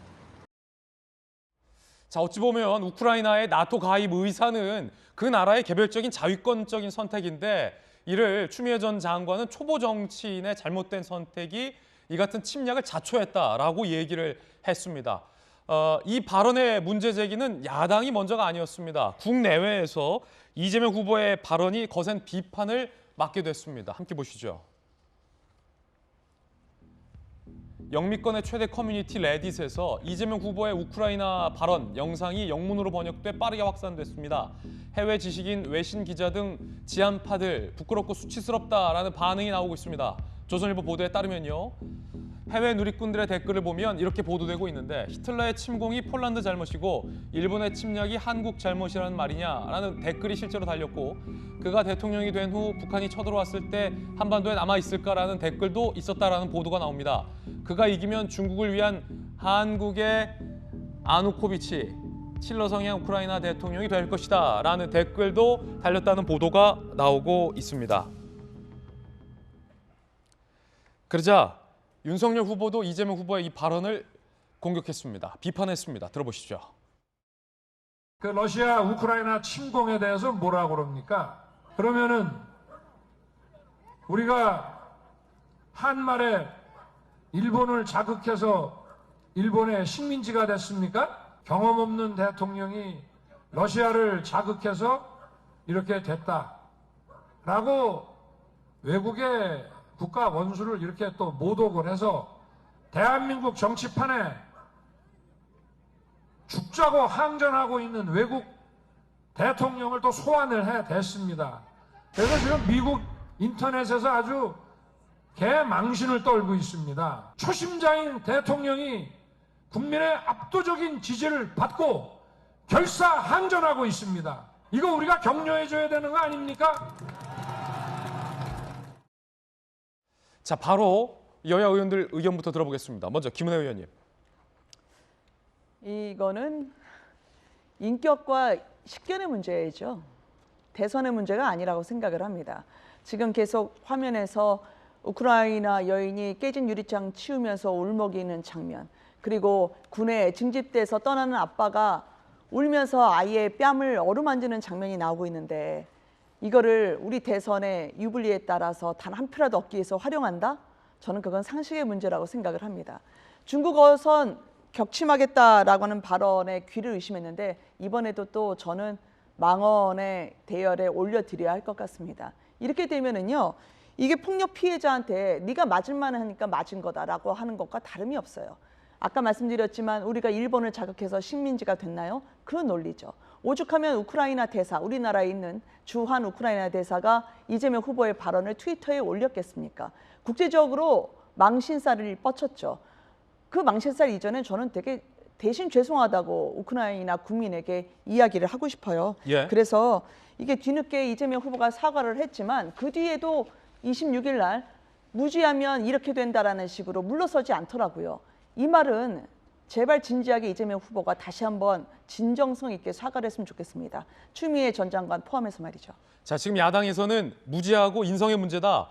자, 어찌 보면 우크라이나의 나토 가입 의사는 그 나라의 개별적인 자위권적인 선택인데 이를 추미애 전 장관은 초보 정치인의 잘못된 선택이 이 같은 침략을 자초했다라고 얘기를 했습니다. 이 발언의 문제 제기는 야당이 먼저가 아니었습니다. 국내외에서 이재명 후보의 발언이 거센 비판을 맞게 됐습니다. 함께 보시죠. 영미권의 최대 커뮤니티 레딧에서 이재명 후보의 우크라이나 발언 영상이 영문으로 번역돼 빠르게 확산됐습니다. 해외 지식인, 외신 기자 등 지한파들 부끄럽고 수치스럽다라는 반응이 나오고 있습니다. 조선일보 보도에 따르면요. 해외 누리꾼들의 댓글을 보면 이렇게 보도되고 있는데 히틀러의 침공이 폴란드 잘못이고 일본의 침략이 한국 잘못이라는 말이냐라는 댓글이 실제로 달렸고 그가 대통령이 된 후 북한이 쳐들어왔을 때 한반도에 남아있을까라는 댓글도 있었다라는 보도가 나옵니다. 그가 이기면 중국을 위한 한국의 아누코비치 칠러 성향 우크라이나 대통령이 될 것이다 라는 댓글도 달렸다는 보도가 나오고 있습니다. 그러자 윤석열 후보도 이재명 후보의 이 발언을 공격했습니다. 비판했습니다. 들어보시죠. 그 러시아 우크라이나 침공에 대해서 뭐라고 그럽니까? 그러면은 우리가 한말에 일본을 자극해서 일본의 식민지가 됐습니까? 경험 없는 대통령이 러시아를 자극해서 이렇게 됐다라고 외국의 국가 원수를 이렇게 또 모독을 해서 대한민국 정치판에 죽자고 항전하고 있는 외국 대통령을 또 소환을 해댔습니다. 그래서 지금 미국 인터넷에서 아주 개망신을 떨고 있습니다. 초심자인 대통령이 국민의 압도적인 지지를 받고 결사항전하고 있습니다. 이거 우리가 격려해줘야 되는 거 아닙니까? 자, 바로 여야 의원들 의견부터 들어보겠습니다. 먼저 김은혜 의원님. 이거는 인격과 식견의 문제죠. 대선의 문제가 아니라고 생각을 합니다. 지금 계속 화면에서 우크라이나 여인이 깨진 유리창 치우면서 울먹이는 장면, 그리고 군에 징집돼서 떠나는 아빠가 울면서 아이의 뺨을 어루만지는 장면이 나오고 있는데 이거를 우리 대선의 유불리에 따라서 단 한 표라도 얻기 위해서 활용한다? 저는 그건 상식의 문제라고 생각을 합니다. 중국 어선 격침하겠다라고 하는 발언에 귀를 의심했는데 이번에도 또 저는 망언의 대열에 올려드려야 할 것 같습니다. 이렇게 되면은요, 이게 폭력 피해자한테 네가 맞을만 하니까 맞은 거다라고 하는 것과 다름이 없어요. 아까 말씀드렸지만 우리가 일본을 자극해서 식민지가 됐나요? 그런 논리죠. 오죽하면 우크라이나 대사, 우리나라에 있는 주한 우크라이나 대사가 이재명 후보의 발언을 트위터에 올렸겠습니까? 국제적으로 망신살을 뻗쳤죠. 그 망신살 이전에 저는 되게 대신 죄송하다고 우크라이나 국민에게 이야기를 하고 싶어요. 예. 그래서 이게 뒤늦게 이재명 후보가 사과를 했지만 그 뒤에도 26일 날 무지하면 이렇게 된다라는 식으로 물러서지 않더라고요. 이 말은 제발 진지하게 이재명 후보가 다시 한번 진정성 있게 사과를 했으면 좋겠습니다. 추미애 전 장관 포함해서 말이죠. 자, 지금 야당에서는 무지하고 인성의 문제다.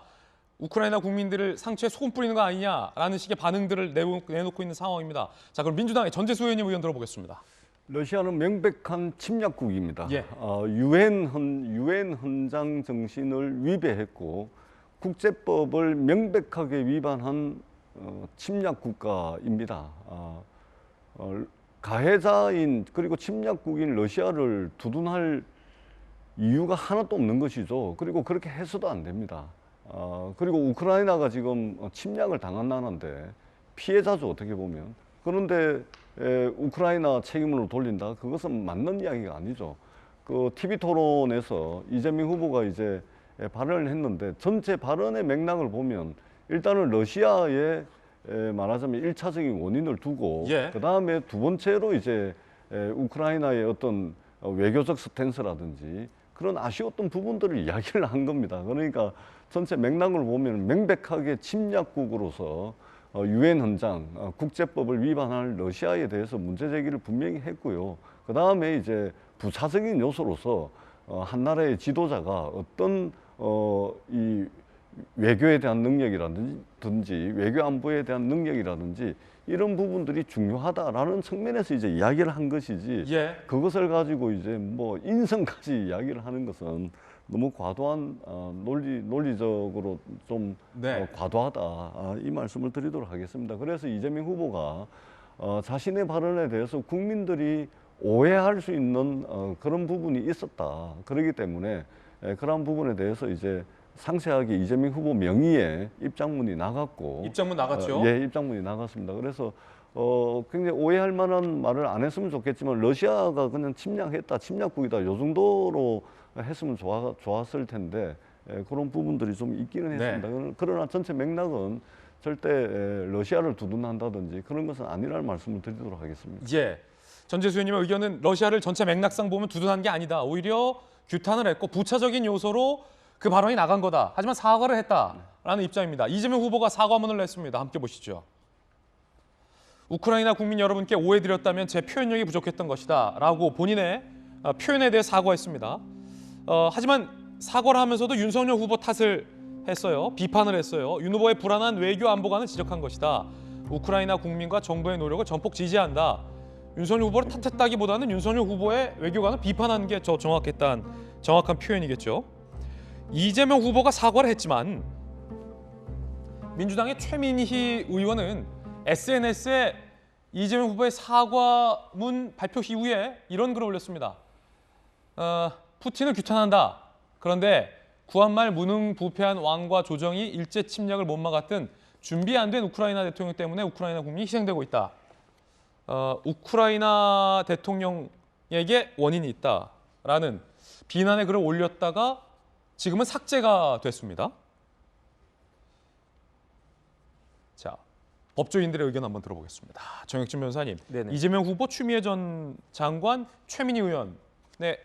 우크라이나 국민들을 상처에 소금 뿌리는 거 아니냐라는 식의 반응들을 내놓고 있는 상황입니다. 자, 그럼 민주당의 전재수 의원님 의견 들어보겠습니다. 러시아는 명백한 침략국입니다. 예. 유엔 헌장 정신을 위배했고 국제법을 명백하게 위반한 침략 국가입니다. 가해자인 그리고 침략국인 러시아를 두둔할 이유가 하나도 없는 것이죠. 그리고 그렇게 해서도 안 됩니다. 그리고 우크라이나가 지금 침략을 당한 나라인데 피해자죠, 어떻게 보면. 그런데 우크라이나 책임으로 돌린다? 그것은 맞는 이야기가 아니죠. 그 TV 토론에서 이재명 후보가 이제 발언을 했는데 전체 발언의 맥락을 보면 일단은 러시아의 말하자면 1차적인 원인을 두고 예. 그 다음에 두 번째로 이제 우크라이나의 어떤 외교적 스탠스라든지 그런 아쉬웠던 부분들을 이야기를 한 겁니다. 그러니까 전체 맥락을 보면 명백하게 침략국으로서 유엔 헌장, 국제법을 위반할 러시아에 대해서 문제 제기를 분명히 했고요. 그 다음에 이제 부차적인 요소로서 한 나라의 지도자가 어떤 이 외교에 대한 능력이라든지 외교 안보에 대한 능력이라든지 이런 부분들이 중요하다라는 측면에서 이제 이야기를 한 것이지 예. 그것을 가지고 이제 뭐 인성까지 이야기를 하는 것은 너무 과도한 논리적으로 좀 네. 과도하다 이 말씀을 드리도록 하겠습니다. 그래서 이재명 후보가 자신의 발언에 대해서 국민들이 오해할 수 있는 그런 부분이 있었다. 그렇기 때문에 그런 부분에 대해서 이제 상세하게 이재명 후보 명의의 입장문이 나갔고 입장문 나갔죠? 예, 입장문이 나갔습니다. 그래서 굉장히 오해할 만한 말을 안 했으면 좋겠지만 러시아가 그냥 침략했다, 침략국이다 요 정도로 했으면 좋았을 텐데 그런 부분들이 좀 있기는 했습니다. 그러나 전체 맥락은 절대 러시아를 두둔한다든지 그런 것은 아니라는 말씀을 드리도록 하겠습니다. 예. 전재수 의원님의 의견은 러시아를 전체 맥락상 보면 두둔한 게 아니다. 오히려 규탄을 했고 부차적인 요소로 그 발언이 나간 거다. 하지만 사과를 했다라는 입장입니다. 이재명 후보가 사과문을 냈습니다. 함께 보시죠. 우크라이나 국민 여러분께 오해드렸다면 제 표현력이 부족했던 것이다 라고 본인의 표현에 대해 사과했습니다. 하지만 사과를 하면서도 윤석열 후보 탓을 했어요. 비판을 했어요. 윤 후보의 불안한 외교 안보관을 지적한 것이다. 우크라이나 국민과 정부의 노력을 전폭 지지한다. 윤석열 후보를 탓했다기보다는 윤석열 후보의 외교관을 비판한 게 더 정확한 표현이겠죠. 이재명 후보가 사과를 했지만 민주당의 최민희 의원은 SNS에 이재명 후보의 사과문 발표 이후에 이런 글을 올렸습니다. 푸틴을 규탄한다. 그런데 구한말 무능부패한 왕과 조정이 일제 침략을 못 막았던 준비 안 된 우크라이나 대통령 때문에 우크라이나 국민이 희생되고 있다. 우크라이나 대통령에게 원인이 있다라는 비난의 글을 올렸다가 지금은 삭제가 됐습니다. 자, 법조인들의 의견 한번 들어보겠습니다. 정혁진 변호사님, 네네. 이재명 후보, 추미애 전 장관, 최민희 의원의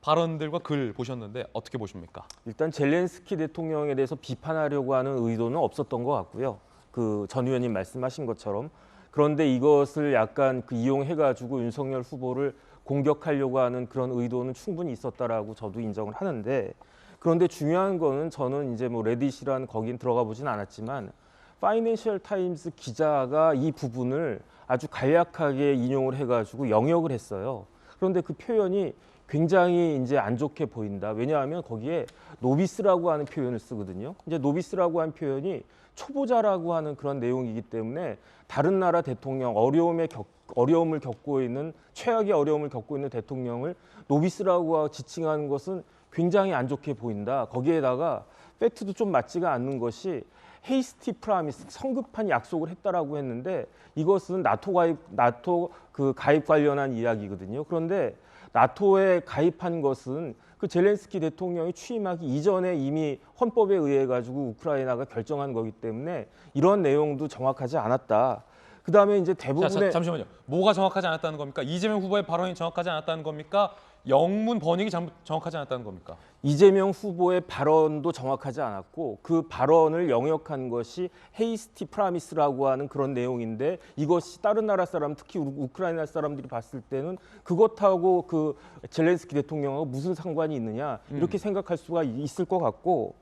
발언들과 글 보셨는데 어떻게 보십니까? 일단 젤렌스키 대통령에 대해서 비판하려고 하는 의도는 없었던 것 같고요. 그 전 의원님 말씀하신 것처럼. 그런데 이것을 약간 이용해가지고 윤석열 후보를 공격하려고 하는 그런 의도는 충분히 있었다라고 저도 인정을 하는데, 그런데 중요한 거는 저는 이제 뭐 레딧이란 거긴 들어가 보진 않았지만 파이낸셜 타임스 기자가 이 부분을 아주 간략하게 인용을 해가지고 영역을 했어요. 그런데 그 표현이 굉장히 이제 안 좋게 보인다. 왜냐하면 거기에 노비스라고 하는 표현을 쓰거든요. 이제 노비스라고 하는 표현이 초보자라고 하는 그런 내용이기 때문에 다른 나라 대통령, 어려움을 겪고 있는, 최악의 어려움을 겪고 있는 대통령을 노비스라고 지칭하는 것은 굉장히 안 좋게 보인다. 거기에다가 팩트도 좀 맞지가 않는 것이 헤이스티 프라미스, 성급한 약속을 했다라고 했는데 이것은 나토 가입 관련한 이야기거든요. 그런데 나토에 가입한 것은 그 젤렌스키 대통령이 취임하기 이전에 이미 헌법에 의해 가지고 우크라이나가 결정한 거기 때문에 이런 내용도 정확하지 않았다. 그다음에 이제 대부분의 잠시만요. 뭐가 정확하지 않았다는 겁니까? 이재명 후보의 발언이 정확하지 않았다는 겁니까? 영문 번역이 정확하지 않았다는 겁니까? 이재명 후보의 발언도 정확하지 않았고 그 발언을 영역한 것이 헤이스티 프라미스라고 하는 그런 내용인데 이것이 다른 나라 사람, 특히 우크라이나 사람들이 봤을 때는 그것하고 그 젤렌스키 대통령하고 무슨 상관이 있느냐 이렇게 생각할 수가 있을 것 같고,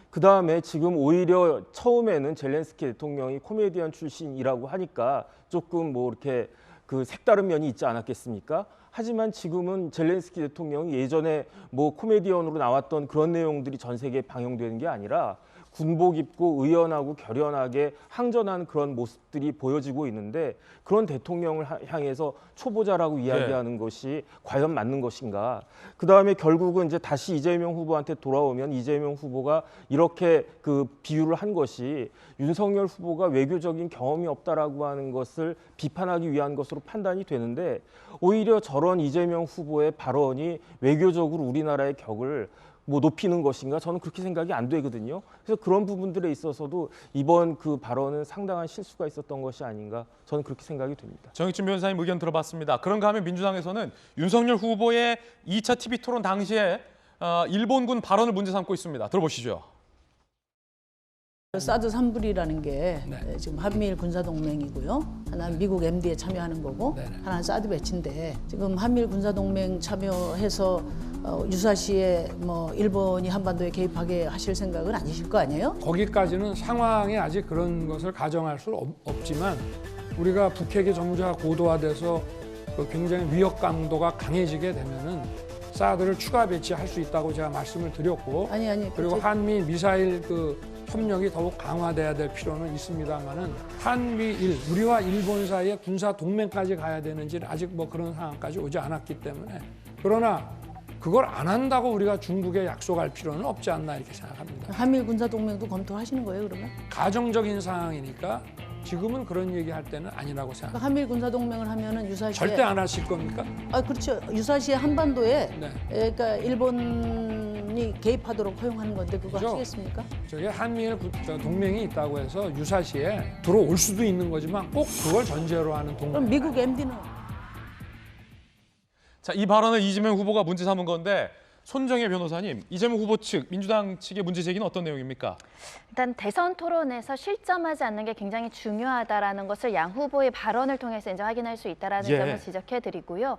그다음에 지금 오히려 처음에는 젤렌스키 대통령이 코미디언 출신이라고 하니까 조금 뭐 이렇게 그 색다른 면이 있지 않았겠습니까? 하지만 지금은 젤렌스키 대통령이 예전에 뭐 코미디언으로 나왔던 그런 내용들이 전 세계에 방영되는 게 아니라 군복 입고 의연하고 결연하게 항전하는 그런 모습들이 보여지고 있는데 그런 대통령을 향해서 초보자라고 이야기하는 것이 과연 맞는 것인가? 그다음에 결국은 이제 다시 이재명 후보한테 돌아오면 이재명 후보가 이렇게 그 비유를 한 것이 윤석열 후보가 외교적인 경험이 없다라고 하는 것을 비판하기 위한 것으로 판단이 되는데 오히려 저런 이재명 후보의 발언이 외교적으로 우리나라의 격을 뭐 높이는 것인가 저는 그렇게 생각이 안 되거든요. 그래서 그런 부분들에 있어서도 이번 그 발언은 상당한 실수가 있었던 것이 아닌가 저는 그렇게 생각이 됩니다. 정익진 변호사님 의견 들어봤습니다. 그런가 하면 민주당에서는 윤석열 후보의 2차 TV 토론 당시에 일본군 발언을 문제 삼고 있습니다. 들어보시죠. 사드 3불이라는 게 지금 한미일 군사동맹이고요. 하나는 미국 MD에 참여하는 거고 하나는 사드 배치인데 지금 한미일 군사동맹 참여해서 유사시에 뭐 일본이 한반도에 개입하게 하실 생각은 아니실 거 아니에요? 거기까지는 상황에 아직 그런 것을 가정할 수 없지만 우리가 북핵이 점차 고도화돼서 굉장히 위협 강도가 강해지게 되면은 사드를 추가 배치할 수 있다고 제가 말씀을 드렸고 그리고 한미 미사일 협력이 더욱 강화돼야 될 필요는 있습니다만은 한미일 우리와 일본 사이에 군사 동맹까지 가야 되는지는 아직 뭐 그런 상황까지 오지 않았기 때문에 그러나 그걸 안 한다고 우리가 중국에 약속할 필요는 없지 않나 이렇게 생각합니다. 한미일 군사동맹도 검토하시는 거예요, 그러면? 가정적인 상황이니까 지금은 그런 얘기할 때는 아니라고 생각합니다. 한미일 군사동맹을 하면은 유사시에 절대 안 하실 겁니까? 그렇죠. 유사시에 한반도에 그러니까 일본이 개입하도록 허용하는 건데 그거 그렇죠? 하시겠습니까? 저게 한미일 동맹이 있다고 해서 유사시에 들어올 수도 있는 거지만 꼭 그걸 전제로 하는 동맹. 그럼 미국 MD는? 자, 이 발언을 이재명 후보가 문제 삼은 건데 손정혜 변호사님, 이재명 후보 측, 민주당 측의 문제 제기는 어떤 내용입니까? 일단 대선 토론에서 실점하지 않는 게 굉장히 중요하다라는 것을 양 후보의 발언을 통해서 이제 확인할 수 있다라는 점을 지적해드리고요.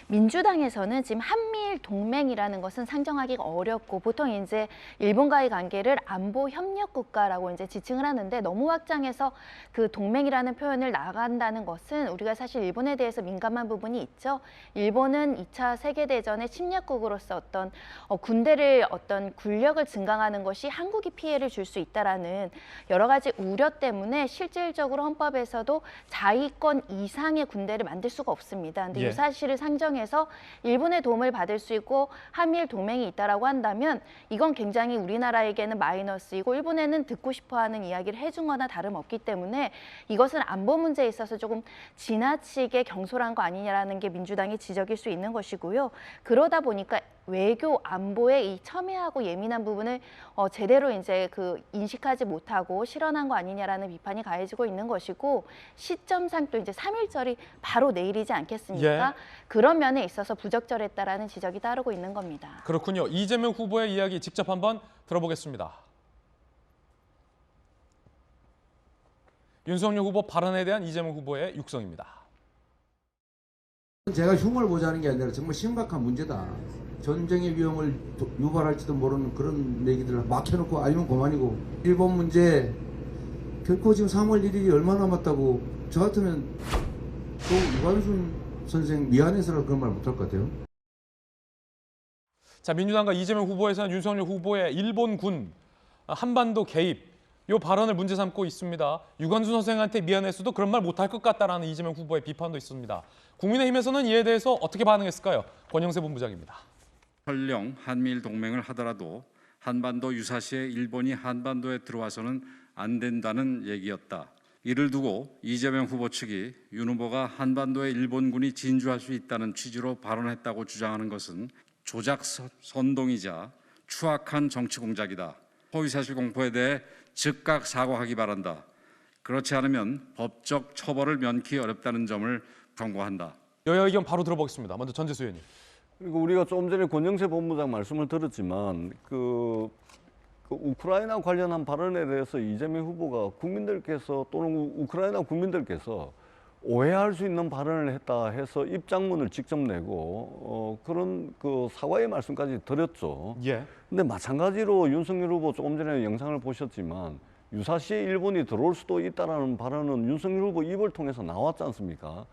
민주당에서는 지금 한미일 동맹이라는 것은 상정하기가 어렵고 보통 이제 일본과의 관계를 안보 협력 국가라고 이제 지칭을 하는데 너무 확장해서 그 동맹이라는 표현을 나간다는 것은 우리가 사실 일본에 대해서 민감한 부분이 있죠. 일본은 2차 세계대전의 침략국으로서 어떤 군대를 어떤 군력을 증강하는 것이 한국이 피해를 줄 수 있다라는 여러 가지 우려 때문에 실질적으로 헌법에서도 자위권 이상의 군대를 만들 수가 없습니다. 근데 이 사실을 상정해서 일본의 도움을 받을 수 있고 한미일 동맹이 있다라고 한다면 이건 굉장히 우리나라에게는 마이너스이고 일본에는 듣고 싶어하는 이야기를 해준 거나 다름없기 때문에 이것은 안보 문제에 있어서 조금 지나치게 경솔한 거 아니냐라는 게 민주당의 지적일 수 있는 것이고요. 그러다 보니까 외교 안보에 이 첨예하고 예민한 부분을 제대로 이제 인식하지 못하고 실현한 거 아니냐라는 비판이 가해지고 있는 것이고 시점상 또 이제 3.1절이 바로 내일이지 않겠습니까? 그런 면에 있어서 부적절했다라는 지적이 따르고 있는 겁니다. 그렇군요. 이재명 후보의 이야기 직접 한번 들어보겠습니다. 윤석열 후보 발언에 대한 이재명 후보의 육성입니다. 제가 흉을 보자는 게 아니라 정말 심각한 문제다. 전쟁의 위험을 유발할지도 모르는 그런 얘기들을 막 해놓고 아니면 그만이고 일본 문제 결코 지금 3월 1일이 얼마 남았다고 저 같으면 또 유관순 선생 미안해서라도 그런 말 못할 것 같아요. 자, 민주당과 이재명 후보에서는 윤석열 후보의 일본군 한반도 개입 이 발언을 문제 삼고 있습니다. 유관순 선생한테 미안했어도 그런 말 못할 것 같다라는 이재명 후보의 비판도 있습니다. 국민의힘에서는 이에 대해서 어떻게 반응했을까요? 권영세 본부장입니다. 설령 한미일 동맹을 하더라도 한반도 유사시에 일본이 한반도에 들어와서는 안 된다는 얘기였다. 이를 두고 이재명 후보 측이 윤 후보가 한반도에 일본군이 진주할 수 있다는 취지로 발언했다고 주장하는 것은 조작 선동이자 추악한 정치 공작이다. 허위사실 공포에 대해 즉각 사과하기 바란다. 그렇지 않으면 법적 처벌을 면키 어렵다는 점을 경고한다. 여야 의견 바로 들어보겠습니다. 먼저 전재수 의원님. 그리고 우리가 조금 전에 권영세 본부장 말씀을 들었지만 그 우크라이나 관련한 발언에 대해서 이재명 후보가 국민들께서 또는 우크라이나 국민들께서 오해할 수 있는 발언을 했다 해서 입장문을 직접 내고 그런 사과의 말씀까지 드렸죠. 근데 마찬가지로 윤석열 후보 조금 전에 영상을 보셨지만 유사시에 일본이 들어올 수도 있다라는 발언은 윤석열 후보 입을 통해서 나왔지 않습니까?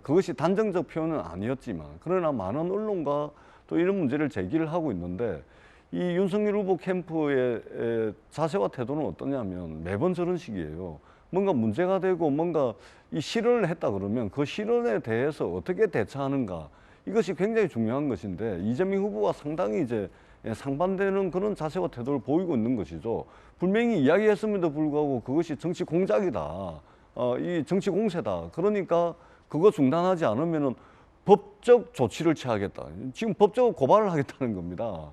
그것이 단정적 표현은 아니었지만 그러나 많은 언론과 또 이런 문제를 제기를 하고 있는데 이 윤석열 후보 캠프의 자세와 태도는 어떠냐면 매번 저런 식이에요. 뭔가 문제가 되고 뭔가 이 실언을 했다 그러면 그 실언에 대해서 어떻게 대처하는가 이것이 굉장히 중요한 것인데 이재명 후보가 상당히 이제 상반되는 그런 자세와 태도를 보이고 있는 것이죠. 분명히 이야기했음에도 불구하고 그것이 정치 공작이다. 이 정치 공세다. 그러니까 그거 중단하지 않으면은 법적 조치를 취하겠다. 지금 법적 고발을 하겠다는 겁니다.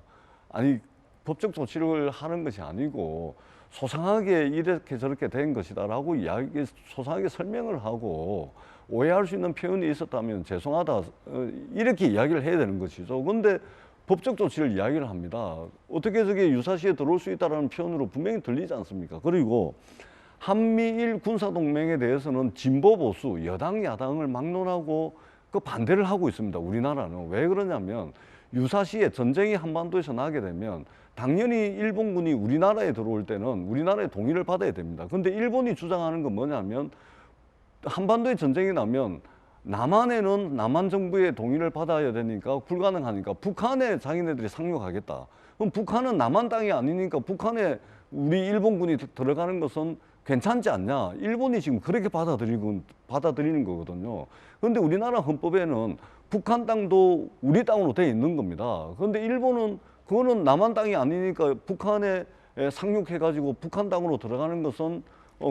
아니 법적 조치를 하는 것이 아니고 소상하게 이렇게 저렇게 된 것이다라고 소상하게 설명을 하고 오해할 수 있는 표현이 있었다면 죄송하다 이렇게 이야기를 해야 되는 것이죠. 그런데 법적 조치를 이야기를 합니다. 어떻게 저게 유사시에 들어올 수 있다는 표현으로 분명히 들리지 않습니까? 그리고 한미일 군사동맹에 대해서는 진보 보수 여당 야당을 막론하고 그 반대를 하고 있습니다. 우리나라는 왜 그러냐면 유사시에 전쟁이 한반도에서 나게 되면 당연히 일본군이 우리나라에 들어올 때는 우리나라의 동의를 받아야 됩니다. 그런데 일본이 주장하는 건 뭐냐면 한반도에 전쟁이 나면 남한에는 남한 정부의 동의를 받아야 되니까 불가능하니까 북한에 자기네들이 상륙하겠다. 그럼 북한은 남한 땅이 아니니까 북한에 우리 일본군이 들어가는 것은 괜찮지 않냐. 일본이 지금 그렇게 받아들이는 거거든요. 그런데 우리나라 헌법에는 북한 땅도 우리 땅으로 돼 있는 겁니다. 그런데 일본은 그거는 남한 땅이 아니니까 북한에 상륙해가지고 북한 땅으로 들어가는 것은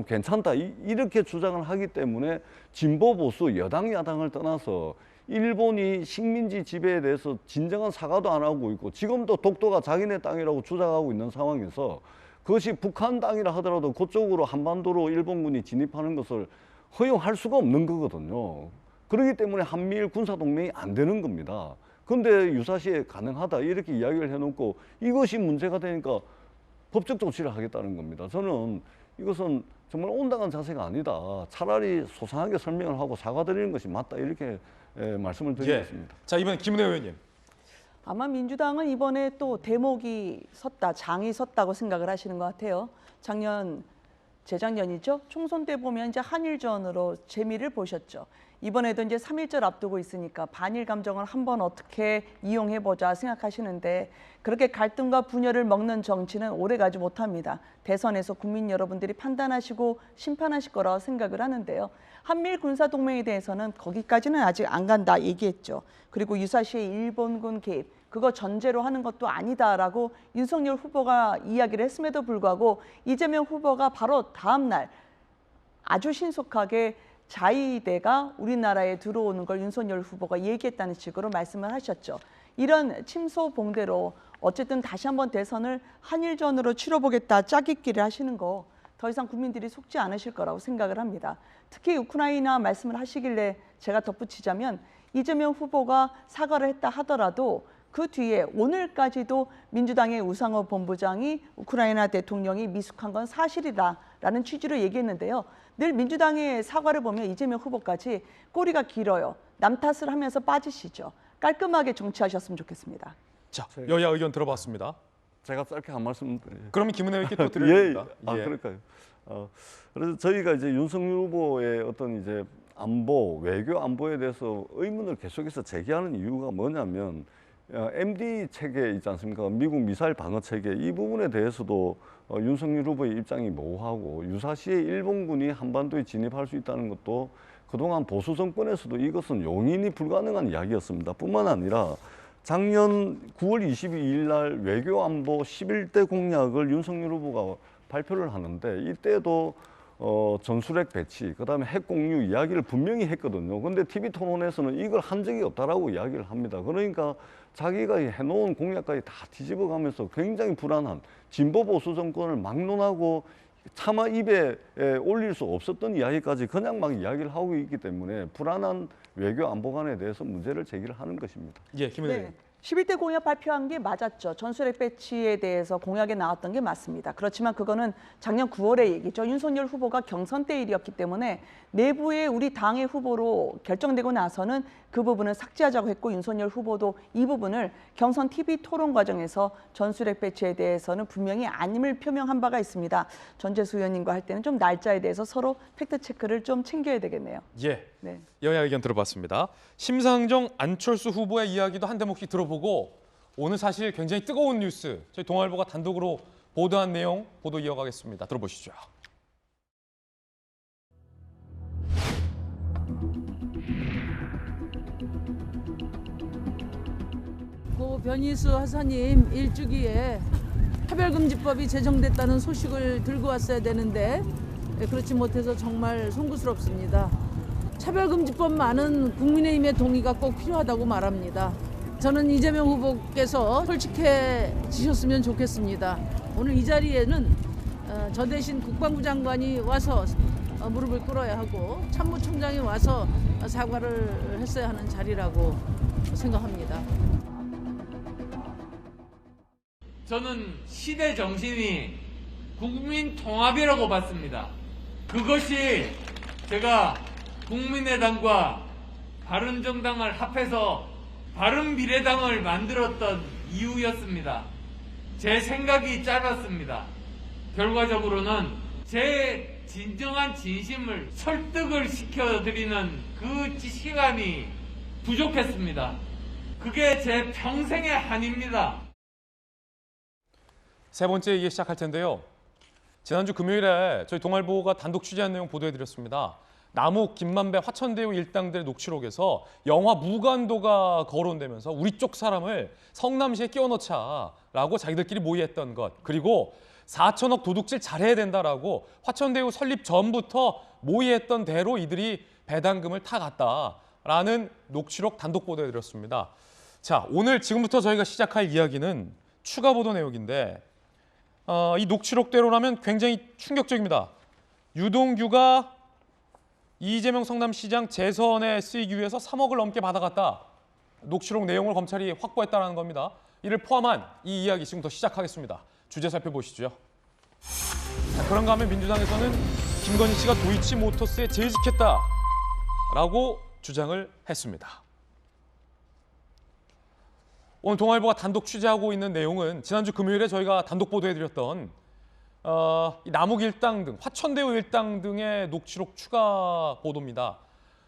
괜찮다. 이렇게 주장을 하기 때문에 진보 보수 여당 야당을 떠나서 일본이 식민지 지배에 대해서 진정한 사과도 안 하고 있고 지금도 독도가 자기네 땅이라고 주장하고 있는 상황에서 그것이 북한 땅이라 하더라도 그쪽으로 한반도로 일본군이 진입하는 것을 허용할 수가 없는 거거든요. 그렇기 때문에 한미일 군사동맹이 안 되는 겁니다. 그런데 유사시에 가능하다 이렇게 이야기를 해놓고 이것이 문제가 되니까 법적 조치를 하겠다는 겁니다. 저는 이것은 정말 온당한 자세가 아니다. 차라리 소상하게 설명을 하고 사과드리는 것이 맞다 이렇게 말씀을 드리겠습니다. 자, 이번에 김은혜 의원님. 아마 민주당은 이번에 또 대목이 섰다, 장이 섰다고 생각을 하시는 것 같아요. 재작년이죠. 총선 때 보면 이제 한일전으로 재미를 보셨죠. 이번에도 이제 3.1절 앞두고 있으니까 반일 감정을 한번 어떻게 이용해보자 생각하시는데 그렇게 갈등과 분열을 먹는 정치는 오래가지 못합니다. 대선에서 국민 여러분들이 판단하시고 심판하실 거라고 생각을 하는데요. 한미일 군사동맹에 대해서는 거기까지는 아직 안 간다 얘기했죠. 그리고 유사시에 일본군 개입, 그거 전제로 하는 것도 아니다라고 윤석열 후보가 이야기를 했음에도 불구하고 이재명 후보가 바로 다음 날 아주 신속하게 자위대가 우리나라에 들어오는 걸 윤석열 후보가 얘기했다는 식으로 말씀을 하셨죠. 이런 침소봉대로 어쨌든 다시 한번 대선을 한일전으로 치러보겠다 짜깁기를 하시는 거 더 이상 국민들이 속지 않으실 거라고 생각을 합니다. 특히 우크라이나 말씀을 하시길래 제가 덧붙이자면 이재명 후보가 사과를 했다 하더라도 그 뒤에 오늘까지도 민주당의 우상호 본부장이 우크라이나 대통령이 미숙한 건 사실이다라는 취지로 얘기했는데요. 늘 민주당의 사과를 보면 이재명 후보까지 꼬리가 길어요. 남 탓을 하면서 빠지시죠. 깔끔하게 정치하셨으면 좋겠습니다. 자, 여야 의견 들어봤습니다. 제가 짧게 한 말씀. 그러면 김은혜 의원께 또 드립니다. 그럴까요? 그래서 저희가 이제 윤석열 후보의 어떤 이제 안보, 외교 안보에 대해서 의문을 계속해서 제기하는 이유가 뭐냐면 MD 체계 있지 않습니까? 미국 미사일 방어 체계 이 부분에 대해서도 윤석열 후보의 입장이 모호하고 유사시에 일본군이 한반도에 진입할 수 있다는 것도 그동안 보수 정권에서도 이것은 용인이 불가능한 이야기였습니다. 뿐만 아니라 작년 9월 22일 날 외교안보 11대 공약을 윤석열 후보가 발표를 하는데 이때도 전술핵 배치, 그다음에 핵 공유 이야기를 분명히 했거든요. 그런데 TV 토론에서는 이걸 한 적이 없다라고 이야기를 합니다. 그러니까 자기가 해놓은 공약까지 다 뒤집어가면서 굉장히 불안한 진보 보수 정권을 막론하고 차마 입에 올릴 수 없었던 이야기까지 그냥 막 이야기를 하고 있기 때문에 불안한 외교 안보관에 대해서 문제를 제기를 하는 것입니다. 예, 김은혜 의원. 11대 공약 발표한 게 맞았죠. 전술핵 배치에 대해서 공약에 나왔던 게 맞습니다. 그렇지만 그거는 작년 9월의 얘기죠. 윤석열 후보가 경선 때 일이었기 때문에 내부에 우리 당의 후보로 결정되고 나서는 그 부분을 삭제하자고 했고 윤석열 후보도 이 부분을 경선 TV 토론 과정에서 전술핵 배치에 대해서는 분명히 아님을 표명한 바가 있습니다. 전재수 의원님과 할 때는 좀 날짜에 대해서 서로 팩트 체크를 좀 챙겨야 되겠네요. 예. 네. 여야 의견 들어봤습니다. 심상정, 안철수 후보의 이야기도 한 대목씩 들어보고 오늘 사실 굉장히 뜨거운 뉴스 저희 동아일보가 단독으로 보도한 내용 보도 이어가겠습니다. 들어보시죠. 고 변희수 하사님 일주기에 차별금지법이 제정됐다는 소식을 들고 왔어야 되는데 그렇지 못해서 정말 송구스럽습니다. 차별금지법만은 국민의힘의 동의가 꼭 필요하다고 말합니다. 저는 이재명 후보께서 솔직해지셨으면 좋겠습니다. 오늘 이 자리에는 저 대신 국방부 장관이 와서 무릎을 꿇어야 하고 참모총장이 와서 사과를 했어야 하는 자리라고 생각합니다. 저는 시대 정신이 국민 통합이라고 봤습니다. 그것이 제가 국민의당과 바른정당을 합해서 바른미래당을 만들었던 이유였습니다. 제 생각이 짧았습니다. 결과적으로는 제 진정한 진심을 설득을 시켜드리는 그 시간이 부족했습니다. 그게 제 평생의 한입니다. 세 번째 얘기 시작할 텐데요. 지난주 금요일에 저희 동아일보가 단독 취재한 내용 보도해드렸습니다. 남욱, 김만배, 화천대유 일당들의 녹취록에서 영화 무간도가 거론되면서 우리 쪽 사람을 성남시에 끼워넣자라고 자기들끼리 모의했던 것, 그리고 4천억 도둑질 잘해야 된다라고 화천대유 설립 전부터 모의했던 대로 이들이 배당금을 타갔다라는 녹취록 단독 보도해드렸습니다. 자, 오늘 지금부터 저희가 시작할 이야기는 추가 보도 내용인데 이 녹취록대로라면 굉장히 충격적입니다. 유동규가 이재명 성남시장 재선에 쓰이기 위해서 3억을 넘게 받아갔다. 녹취록 내용을 검찰이 확보했다는 겁니다. 이를 포함한 이 이야기 지금부터 시작하겠습니다. 주제 살펴보시죠. 자, 그런가 하면 민주당에서는 김건희 씨가 도이치모터스에 재직했다라고 주장을 했습니다. 오늘 동아일보가 단독 취재하고 있는 내용은 지난주 금요일에 저희가 단독 보도해드렸던 남욱 일당 등, 화천대유 일당 등의 녹취록 추가 보도입니다.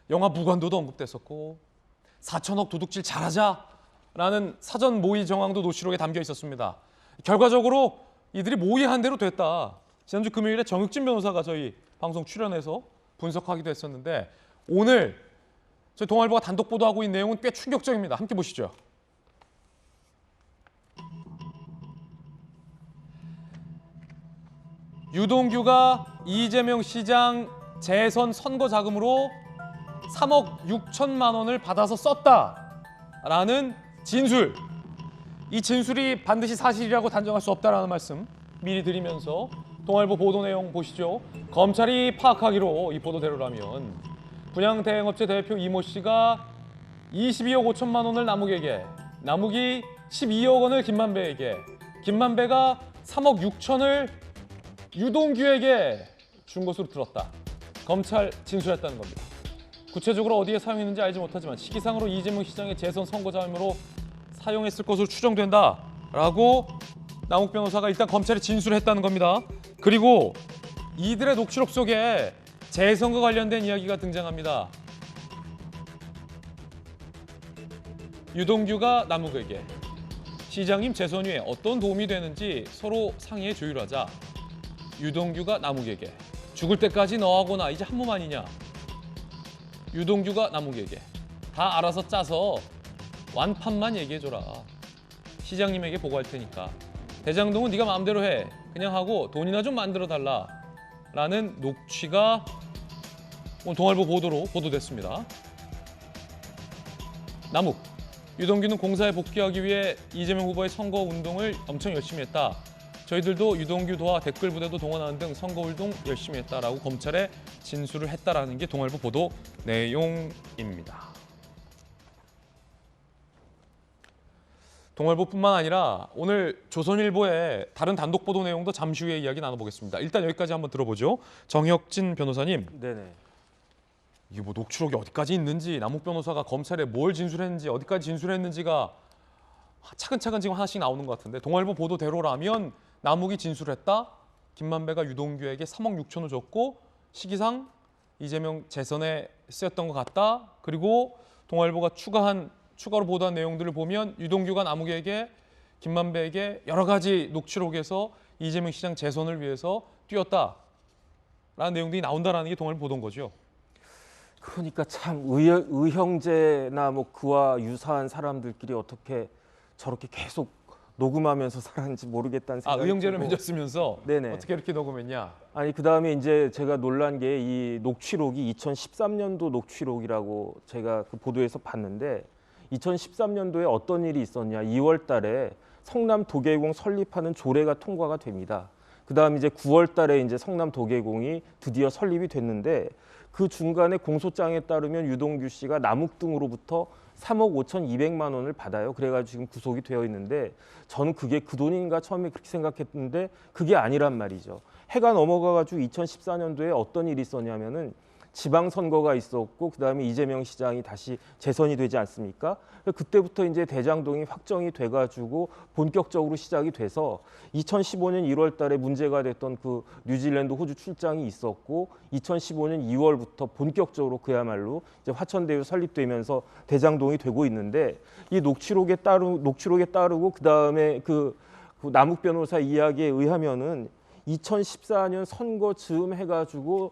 영화 무간도도 언급됐었고 4천억 도둑질 잘하자라는 사전 모의 정황도 녹취록에 담겨 있었습니다. 결과적으로 이들이 모의한 대로 됐다. 지난주 금요일에 정혁진 변호사가 저희 방송 출연해서 분석하기도 했었는데 오늘 저희 동아일보가 단독 보도하고 있는 내용은 꽤 충격적입니다. 함께 보시죠. 유동규가 이재명 시장 재선 선거 자금으로 3억 6천만 원을 받아서 썼다라는 진술. 이 진술이 반드시 사실이라고 단정할 수 없다라는 말씀 미리 드리면서 동아일보 보도 내용 보시죠. 검찰이 파악하기로 이 보도대로라면 분양대행업체 대표 이모 씨가 22억 5천만 원을 남욱에게, 남욱이 12억 원을 김만배에게, 김만배가 3억 6천을 유동규에게 준 것으로 들었다. 검찰 진술했다는 겁니다. 구체적으로 어디에 사용했는지 알지 못하지만 시기상으로 이재명 시장의 재선 선거 자금으로 사용했을 것으로 추정된다라고 남욱 변호사가 일단 검찰에 진술했다는 겁니다. 그리고 이들의 녹취록 속에 재선과 관련된 이야기가 등장합니다. 유동규가 남욱에게 시장님 재선 후에 어떤 도움이 되는지 서로 상의해 조율하자. 유동규가 남욱에게 죽을 때까지 너하고 나 이제 한 몸 아니냐. 유동규가 남욱에게 다 알아서 짜서 완판만 얘기해줘라. 시장님에게 보고할 테니까. 대장동은 네가 마음대로 해. 그냥 하고 돈이나 좀 만들어달라. 라는 녹취가 오늘 동아일보 보도로 보도됐습니다. 남욱, 유동규는 공사에 복귀하기 위해 이재명 후보의 선거 운동을 엄청 열심히 했다. 저희들도 유동규 도와 댓글 부대도 동원하는 등 선거 운동 열심히 했다라고 검찰에 진술을 했다라는 게 동아일보 보도 내용입니다. 동아일보뿐만 아니라 오늘 조선일보의 다른 단독 보도 내용도 잠시 후에 이야기 나눠보겠습니다. 일단 여기까지 한번 들어보죠. 정혁진 변호사님. 네네. 이게 뭐 녹취록이 어디까지 있는지, 남욱 변호사가 검찰에 뭘 진술했는지, 어디까지 진술했는지가 차근차근 지금 하나씩 나오는 것 같은데, 동아일보 보도대로라면 남욱이 진술했다. 김만배가 유동규에게 3억 6천을 줬고 시기상 이재명 재선에 쓰였던 것 같다. 그리고 동아일보가 추가로 보도한 내용들을 보면 유동규가 남욱에게, 김만배에게 여러 가지 녹취록에서 이재명 시장 재선을 위해서 뛰었다라는 내용들이 나온다라는 게 동아일보 보도인 거죠. 그러니까 참 의형제나 뭐 그와 유사한 사람들끼리 어떻게 저렇게 계속 녹음하면서 살았는지 모르겠다는 생각이 의형제를 들고. 맺었으면서 네네. 어떻게 이렇게 녹음했냐? 아니 그다음에 이제 제가 놀란 게 이 녹취록이 2013년도 녹취록이라고 제가 그 보도에서 봤는데 2013년도에 어떤 일이 있었냐? 2월 달에 성남 도계공 설립하는 조례가 통과가 됩니다. 그다음 이제 9월 달에 이제 성남 도계공이 드디어 설립이 됐는데 그 중간에 공소장에 따르면 유동규 씨가 남욱 등으로부터 3억 5,200만 원을 받아요. 그래가지고 지금 구속이 되어 있는데 저는 그게 그 돈인가 처음에 그렇게 생각했는데 그게 아니란 말이죠. 해가 넘어가가지고 2014년도에 어떤 일이 있었냐면은 지방선거가 있었고 그다음에 이재명 시장이 다시 재선이 되지 않습니까? 그때부터 이제 대장동이 확정이 돼가지고 본격적으로 시작이 돼서 2015년 1월 달에 문제가 됐던 그 뉴질랜드 호주 출장이 있었고 2015년 2월부터 본격적으로 그야말로 이제 화천대유 설립되면서 대장동이 되고 있는데 이 녹취록에 따르고 그다음에 그 남욱 변호사 이야기에 의하면은 2014년 선거 즈음 해가지고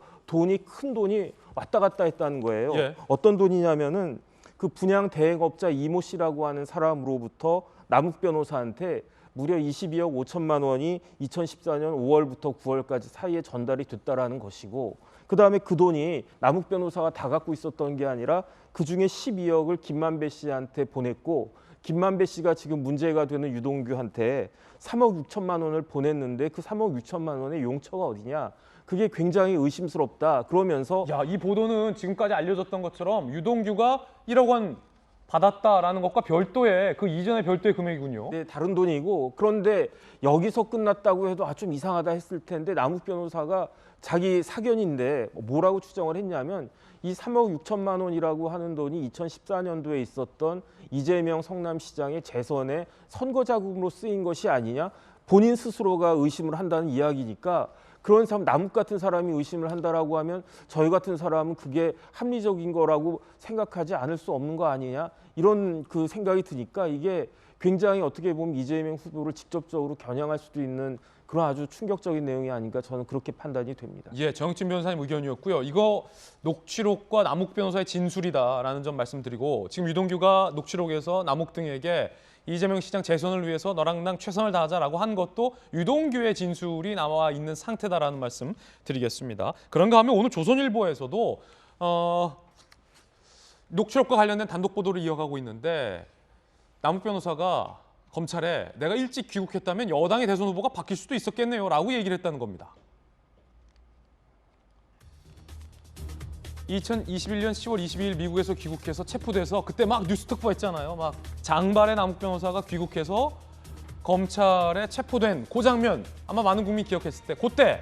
큰 돈이 왔다 갔다 했다는 거예요. 예. 어떤 돈이냐면은 그 분양 대행업자 이모 씨라고 하는 사람으로부터 남욱 변호사한테 무려 22억 5천만 원이 2014년 5월부터 9월까지 사이에 전달이 됐다라는 것이고 그다음에 그 돈이 남욱 변호사가 다 갖고 있었던 게 아니라 그중에 12억을 김만배 씨한테 보냈고 김만배 씨가 지금 문제가 되는 유동규한테 3억 6천만 원을 보냈는데 그 3억 6천만 원의 용처가 어디냐? 그게 굉장히 의심스럽다. 그러면서 이 보도는 지금까지 알려졌던 것처럼 유동규가 1억 원 받았다라는 것과 별도의 그 이전의 별도의 금액이군요. 네, 다른 돈이고 그런데 여기서 끝났다고 해도 좀 이상하다 했을 텐데 남욱 변호사가 자기 사견인데 뭐라고 추정을 했냐면 이 3억 6천만 원이라고 하는 돈이 2014년도에 있었던 이재명 성남시장의 재선에 선거 자금으로 쓰인 것이 아니냐 본인 스스로가 의심을 한다는 이야기니까 그런 사람 남욱 같은 사람이 의심을 한다라고 하면 저희 같은 사람은 그게 합리적인 거라고 생각하지 않을 수 없는 거 아니냐 이런 그 생각이 드니까 이게 굉장히 어떻게 보면 이재명 후보를 직접적으로 겨냥할 수도 있는 그런 아주 충격적인 내용이 아닌가 저는 그렇게 판단이 됩니다. 예, 정혁진 변호사님 의견이었고요. 이거 녹취록과 남욱 변호사의 진술이다라는 점 말씀드리고 지금 유동규가 녹취록에서 남욱 등에게 이재명 시장 재선을 위해서 너랑 랑 최선을 다하자라고 한 것도 유동규의 진술이 나와 있는 상태다라는 말씀 드리겠습니다. 그런가 하면 오늘 조선일보에서도 녹취록과 관련된 단독 보도를 이어가고 있는데 남욱 변호사가 검찰에 내가 일찍 귀국했다면 여당의 대선 후보가 바뀔 수도 있었겠네요 라고 얘기를 했다는 겁니다. 2021년 10월 22일 미국에서 귀국해서 체포돼서 그때 막 뉴스 특보했잖아요. 막 장발의 남욱 변호사가 귀국해서 검찰에 체포된 그 장면 아마 많은 국민이 기억했을 때 그때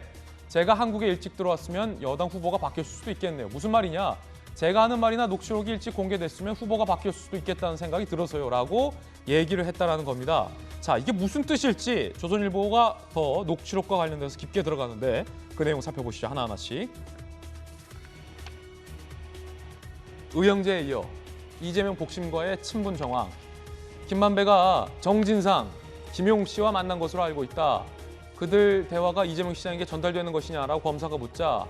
제가 한국에 일찍 들어왔으면 여당 후보가 바뀌었을 수도 있겠네요. 무슨 말이냐? 제가 하는 말이나 녹취록이 일찍 공개됐으면 후보가 바뀌었을 수도 있겠다는 생각이 들어서요 라고 얘기를 했다라는 겁니다. 자, 이게 무슨 뜻일지 조선일보가 더 녹취록과 관련돼서 깊게 들어가는데 그 내용 살펴보시죠. 하나하나씩. 의형제에 이어 이재명 복심과의 친분 정황. 김만배가 정진상, 김용 씨와 만난 것으로 알고 있다. 그들 대화가 이재명 시장에게 전달되는 것이냐라고 검사가 묻자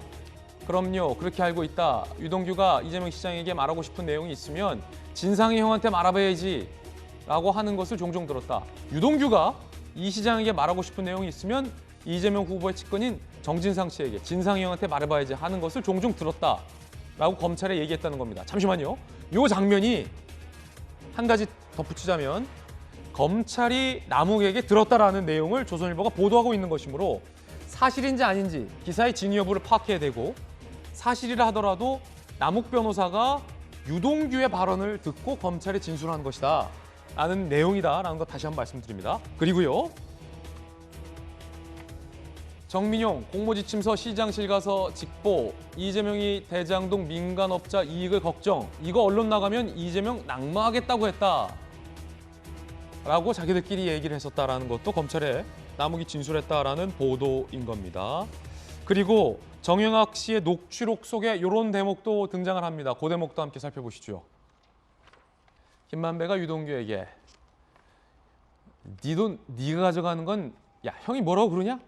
그럼요, 그렇게 알고 있다. 유동규가 이재명 시장에게 말하고 싶은 내용이 있으면 진상이 형한테 말아봐야지 라고 하는 것을 종종 들었다. 유동규가 이 시장에게 말하고 싶은 내용이 있으면 이재명 후보의 측근인 정진상 씨에게 진상이 형한테 말해봐야지 하는 것을 종종 들었다 라고 검찰에 얘기했다는 겁니다. 잠시만요. 이 장면이 한 가지 덧붙이자면 검찰이 남욱에게 들었다라는 내용을 조선일보가 보도하고 있는 것이므로 사실인지 아닌지 기사의 진위 여부를 파악해야 되고 사실이라 하더라도 남욱 변호사가 유동규의 발언을 듣고 검찰에 진술한 것이다 않은 내용이다라는 거 다시 한번 말씀드립니다. 그리고요. 정민용 공모지침서 시장실 가서 직보, 이재명이 대장동 민간업자 이익을 걱정, 이거 언론 나가면 이재명 낙마하겠다고 했다. 라고 자기들끼리 얘기를 했었다라는 것도 검찰에 남욱이 진술했다라는 보도인 겁니다. 그리고 정영학 씨의 녹취록 속에 이런 대목도 등장을 합니다. 그 대목도 함께 살펴보시죠. 김만배가 유동규에게 네 돈 네가 가져가는 건 야 형이 뭐라고 그러냐?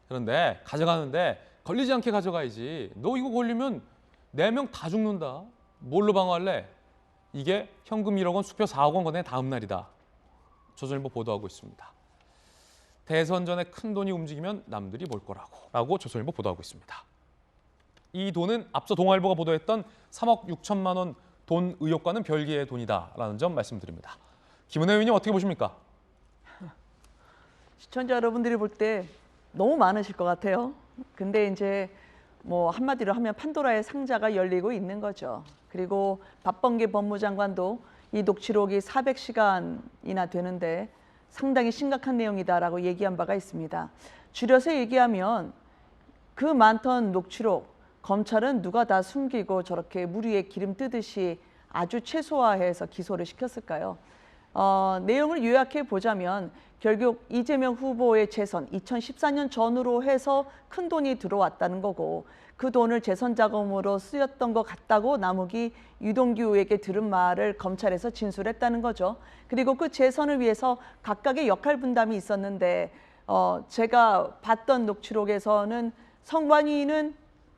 그런데 가져가는데 걸리지 않게 가져가야지. 너 이거 걸리면 4명 다 죽는다. 뭘로 방어할래? 이게 현금 1억 원, 수표 4억 원 건의 다음 날이다. 조선일보 보도하고 있습니다. 대선 전에 큰 돈이 움직이면 남들이 볼 거라고 조선일보 보도하고 있습니다. 이 돈은 앞서 동아일보가 보도했던 3억 6천만 원 돈 의혹과는 별개의 돈이다라는 점 말씀드립니다. 김은혜 의원님 어떻게 보십니까? 시청자 여러분들이 볼 때 너무 많으실 것 같아요. 근데 이제 뭐 한마디로 하면 판도라의 상자가 열리고 있는 거죠. 그리고 박범계 법무장관도 이 녹취록이 400시간이나 되는데 상당히 심각한 내용이다라고 얘기한 바가 있습니다. 줄여서 얘기하면 그 많던 녹취록, 검찰은 누가 다 숨기고 저렇게 물 위에 기름 뜨듯이 아주 최소화해서 기소를 시켰을까요? 내용을 요약해 보자면 결국 이재명 후보의 재선 2014년 전후로 해서 큰 돈이 들어왔다는 거고 그 돈을 재선 자금으로 쓰였던 것 같다고 남욱이 유동규에게 들은 말을 검찰에서 진술했다는 거죠. 그리고 그 재선을 위해서 각각의 역할 분담이 있었는데 제가 봤던 녹취록에서는 성관이는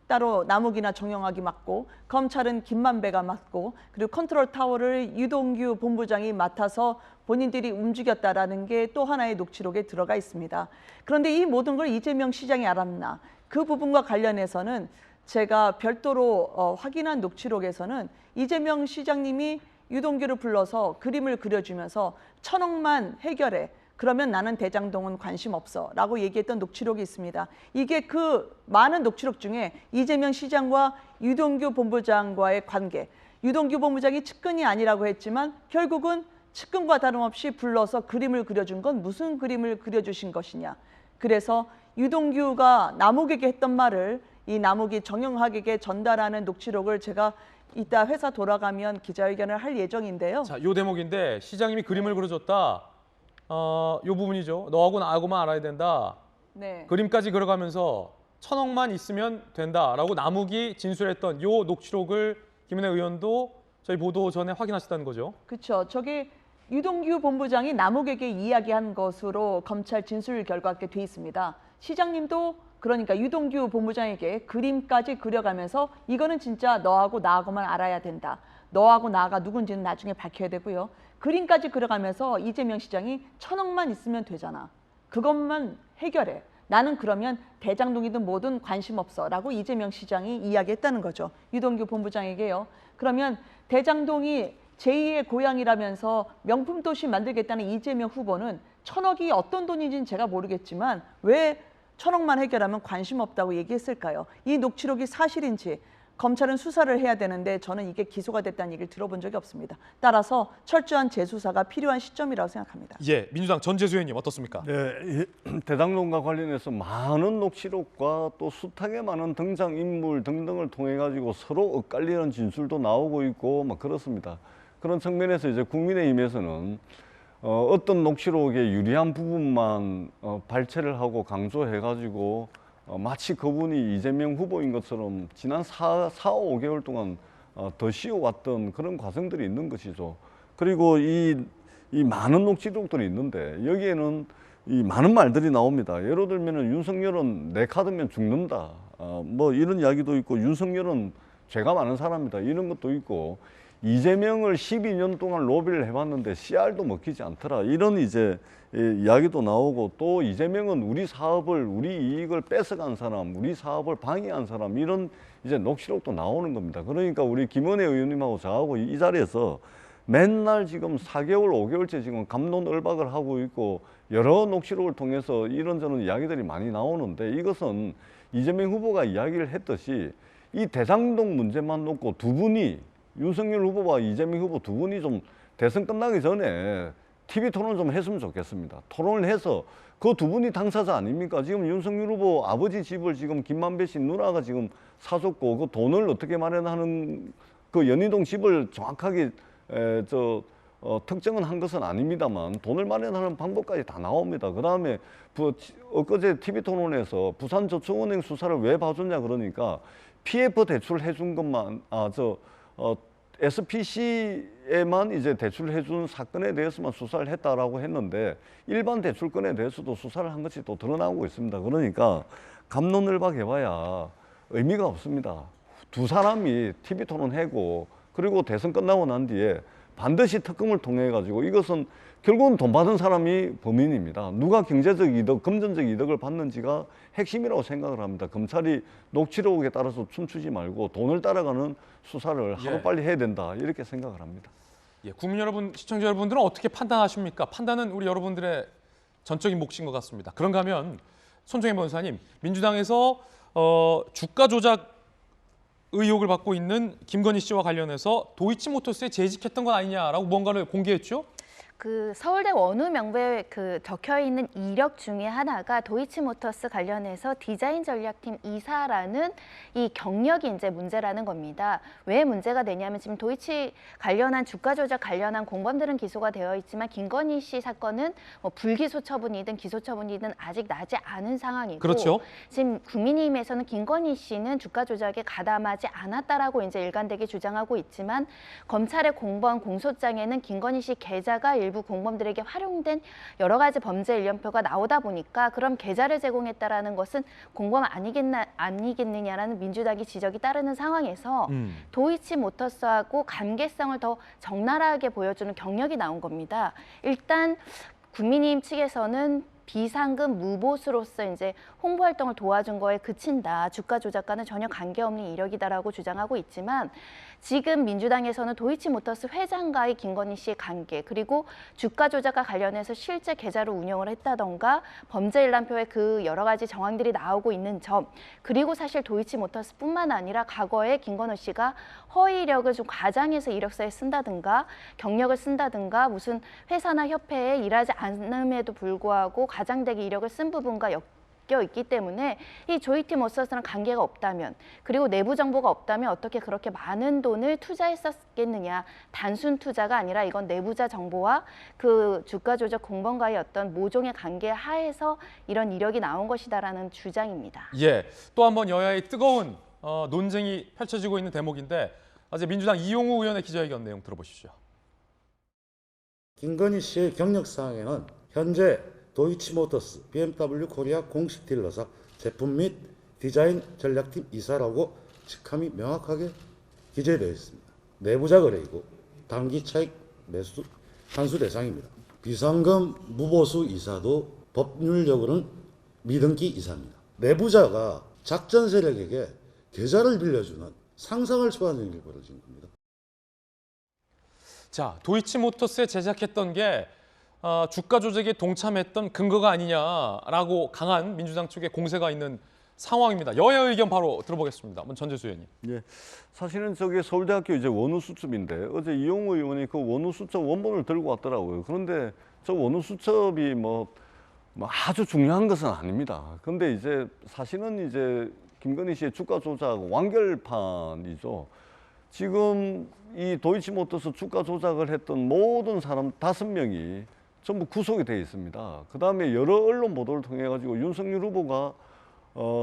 따로 남욱이나 정영학이 맡고 검찰은 김만배가 맡고 그리고 컨트롤 타워를 유동규 본부장이 맡아서 본인들이 움직였다라는 게 또 하나의 녹취록에 들어가 있습니다. 그런데 이 모든 걸 이재명 시장이 알았나? 그 부분과 관련해서는 제가 별도로 확인한 녹취록에서는 이재명 시장님이 유동규를 불러서 그림을 그려주면서 1,000억만 해결해. 그러면 나는 대장동은 관심 없어 라고 얘기했던 녹취록이 있습니다. 이게 그 많은 녹취록 중에 이재명 시장과 유동규 본부장과의 관계, 유동규 본부장이 측근이 아니라고 했지만 결국은 측근과 다름없이 불러서 그림을 그려준 건 무슨 그림을 그려주신 것이냐. 그래서 유동규가 남욱에게 했던 말을 이 남욱이 정영학에게 전달하는 녹취록을 제가 이따 회사 돌아가면 기자회견을 할 예정인데요. 자, 요 대목인데 시장님이 그림을 그려줬다. 요 부분이죠. 너하고 나하고만 알아야 된다. 네. 그림까지 그려가면서 1,000억만 있으면 된다라고 남욱이 진술했던 요 녹취록을 김은혜 의원도 저희 보도 전에 확인하셨다는 거죠. 그렇죠. 저게 유동규 본부장이 남욱에게 이야기한 것으로 검찰 진술 결과가 돼 있습니다. 시장님도 그러니까 유동규 본부장에게 그림까지 그려가면서 이거는 진짜 너하고 나하고만 알아야 된다. 너하고 나가 누군지는 나중에 밝혀야 되고요. 그림까지 그려가면서 이재명 시장이 1,000억만 있으면 되잖아. 그것만 해결해. 나는 그러면 대장동이든 뭐든 관심 없어 라고 이재명 시장이 이야기했다는 거죠. 유동규 본부장에게요. 그러면 대장동이 제2의 고향이라면서 명품 도시 만들겠다는 이재명 후보는 1,000억이 어떤 돈인지는 제가 모르겠지만 왜 1,000억만 해결하면 관심 없다고 얘기했을까요? 이 녹취록이 사실인지 검찰은 수사를 해야 되는데 저는 이게 기소가 됐다는 얘기를 들어본 적이 없습니다. 따라서 철저한 재수사가 필요한 시점이라고 생각합니다. 예, 민주당 전재수 의원님 어떻습니까? 네, 대장동과 관련해서 많은 녹취록과 또 숱하게 많은 등장인물 등등을 통해 가지고 서로 엇갈리는 진술도 나오고 있고 막 그렇습니다. 그런 측면에서 이제 국민의힘에서는 어떤 녹취록에 유리한 부분만 발췌를 하고 강조해 가지고 마치 그분이 이재명 후보인 것처럼 지난 5개월 동안 더 씌워왔던 그런 과정들이 있는 것이죠. 그리고 이 많은 녹취록들이 있는데 여기에는 이 많은 말들이 나옵니다. 예를 들면 윤석열은 내 카드면 죽는다. 뭐 이런 이야기도 있고 윤석열은 죄가 많은 사람이다. 이런 것도 있고 이재명을 12년 동안 로비를 해봤는데 씨알도 먹히지 않더라. 이런 이제 이야기도 나오고 또 이재명은 우리 사업을 우리 이익을 뺏어간 사람, 우리 사업을 방해한 사람 이런 이제 녹취록도 나오는 겁니다. 그러니까 우리 김은혜 의원님하고 저하고 이 자리에서 맨날 지금 4개월, 5개월째 지금 갑론을박을 하고 있고 여러 녹취록을 통해서 이런저런 이야기들이 많이 나오는데 이것은 이재명 후보가 이야기를 했듯이 이 대장동 문제만 놓고 두 분이 윤석열 후보와 이재명 후보 두 분이 좀 대선 끝나기 전에 TV 토론 좀 했으면 좋겠습니다. 토론을 해서 그 두 분이 당사자 아닙니까? 지금 윤석열 후보 아버지 집을 지금 김만배 씨 누나가 지금 사줬고 그 돈을 어떻게 마련하는 그 연희동 집을 정확하게 특정은 한 것은 아닙니다만 돈을 마련하는 방법까지 다 나옵니다. 그다음에 엊그제 TV 토론에서 부산저축은행 수사를 왜 봐줬냐 그러니까 PF 대출 해준 것만 SPC에만 이제 대출을 해준 사건에 대해서만 수사를 했다라고 했는데 일반 대출건에 대해서도 수사를 한 것이 또 드러나고 있습니다. 그러니까 갑론을박 해봐야 의미가 없습니다. 두 사람이 TV 토론하고 그리고 대선 끝나고 난 뒤에 반드시 특검을 통해 가지고 이것은 결국은 돈 받은 사람이 범인입니다. 누가 경제적 이득, 금전적 이득을 받는지가 핵심이라고 생각을 합니다. 검찰이 녹취록에 따라서 춤추지 말고 돈을 따라가는 수사를 하루빨리 해야 된다 이렇게 생각을 합니다. 예, 국민 여러분, 시청자 여러분들은 어떻게 판단하십니까? 판단은 우리 여러분들의 전적인 몫인 것 같습니다. 그런가 하면 손정혜 변호사님, 민주당에서 주가 조작 의혹을 받고 있는 김건희 씨와 관련해서 도이치모터스에 재직했던 건 아니냐라고 무언가를 공개했죠? 그 서울대 원우명부에 적혀 있는 이력 중에 하나가 도이치모터스 관련해서 디자인 전략팀 이사라는 이 경력이 이제 문제라는 겁니다. 왜 문제가 되냐면 지금 도이치 관련한 주가 조작 관련한 공범들은 기소가 되어 있지만 김건희 씨 사건은 뭐 불기소 처분이든 기소 처분이든 아직 나지 않은 상황이고 그렇죠. 지금 국민의힘에서는 김건희 씨는 주가 조작에 가담하지 않았다라고 이제 일관되게 주장하고 있지만 검찰의 공범 공소장에는 김건희 씨 계좌가 일부 공범들에게 활용된 여러 가지 범죄 일련표가 나오다 보니까 그럼 계좌를 제공했다라는 것은 공범 아니겠느냐라는 민주당의 지적이 따르는 상황에서 도이치모터스하고 관계성을 더 적나라하게 보여주는 경력이 나온 겁니다. 일단 국민의힘 측에서는 비상금 무보수로서 이제 홍보 활동을 도와준 거에 그친다. 주가 조작과는 전혀 관계없는 이력이다라고 주장하고 있지만 지금 민주당에서는 도이치모터스 회장과의 김건희 씨의 관계 그리고 주가 조작과 관련해서 실제 계좌를 운영을 했다던가 범죄 일람표에 그 여러 가지 정황들이 나오고 있는 점 그리고 사실 도이치모터스뿐만 아니라 과거에 김건희 씨가 허위 이력을 좀 과장해서 이력서에 쓴다든가 경력을 쓴다든가 무슨 회사나 협회에 일하지 않음에도 불구하고 과장되게 이력을 쓴 부분과 엮여 있기 때문에 이 도이치모터스랑 관계가 없다면 그리고 내부 정보가 없다면 어떻게 그렇게 많은 돈을 투자했었겠느냐. 단순 투자가 아니라 이건 내부자 정보와 그 주가 조작 공범과의 어떤 모종의 관계 하에서 이런 이력이 나온 것이다라는 주장입니다. 예, 또 한 번 여야의 뜨거운 논쟁이 펼쳐지고 있는 대목인데 어제 민주당 이용우 의원의 기자회견 내용 들어보시죠. 김건희 씨의 경력사항에는 현재 도이치모터스, BMW 코리아 공식 딜러사 제품 및 디자인 전략팀 이사라고 직함이 명확하게 기재되어 있습니다. 내부자 거래이고 단기 차익 매수 환수 대상입니다. 비상금 무보수 이사도 법률적으로는 미등기 이사입니다. 내부자가 작전 세력에게 계좌를 빌려주는 상상을 초월하는 일이 벌어진 겁니다. 자, 도이치모터스에 제작했던 게 주가 조작에 동참했던 근거가 아니냐라고 강한 민주당 측의 공세가 있는 상황입니다. 여야 의견 바로 들어보겠습니다. 먼저 전재수 의원님. 예, 사실은 저게 서울대학교 이제 원우 수첩인데 어제 이용우 의원이 그 원우 수첩 원본을 들고 왔더라고요. 그런데 저 원우 수첩이 뭐 아주 중요한 것은 아닙니다. 그런데 이제 사실은 이제 김건희 씨의 주가 조작 완결판이죠. 지금 이 도이치모터스 주가 조작을 했던 모든 사람 5명이 전부 구속이 되어 있습니다. 그다음에 여러 언론 보도를 통해 가지고 윤석열 후보가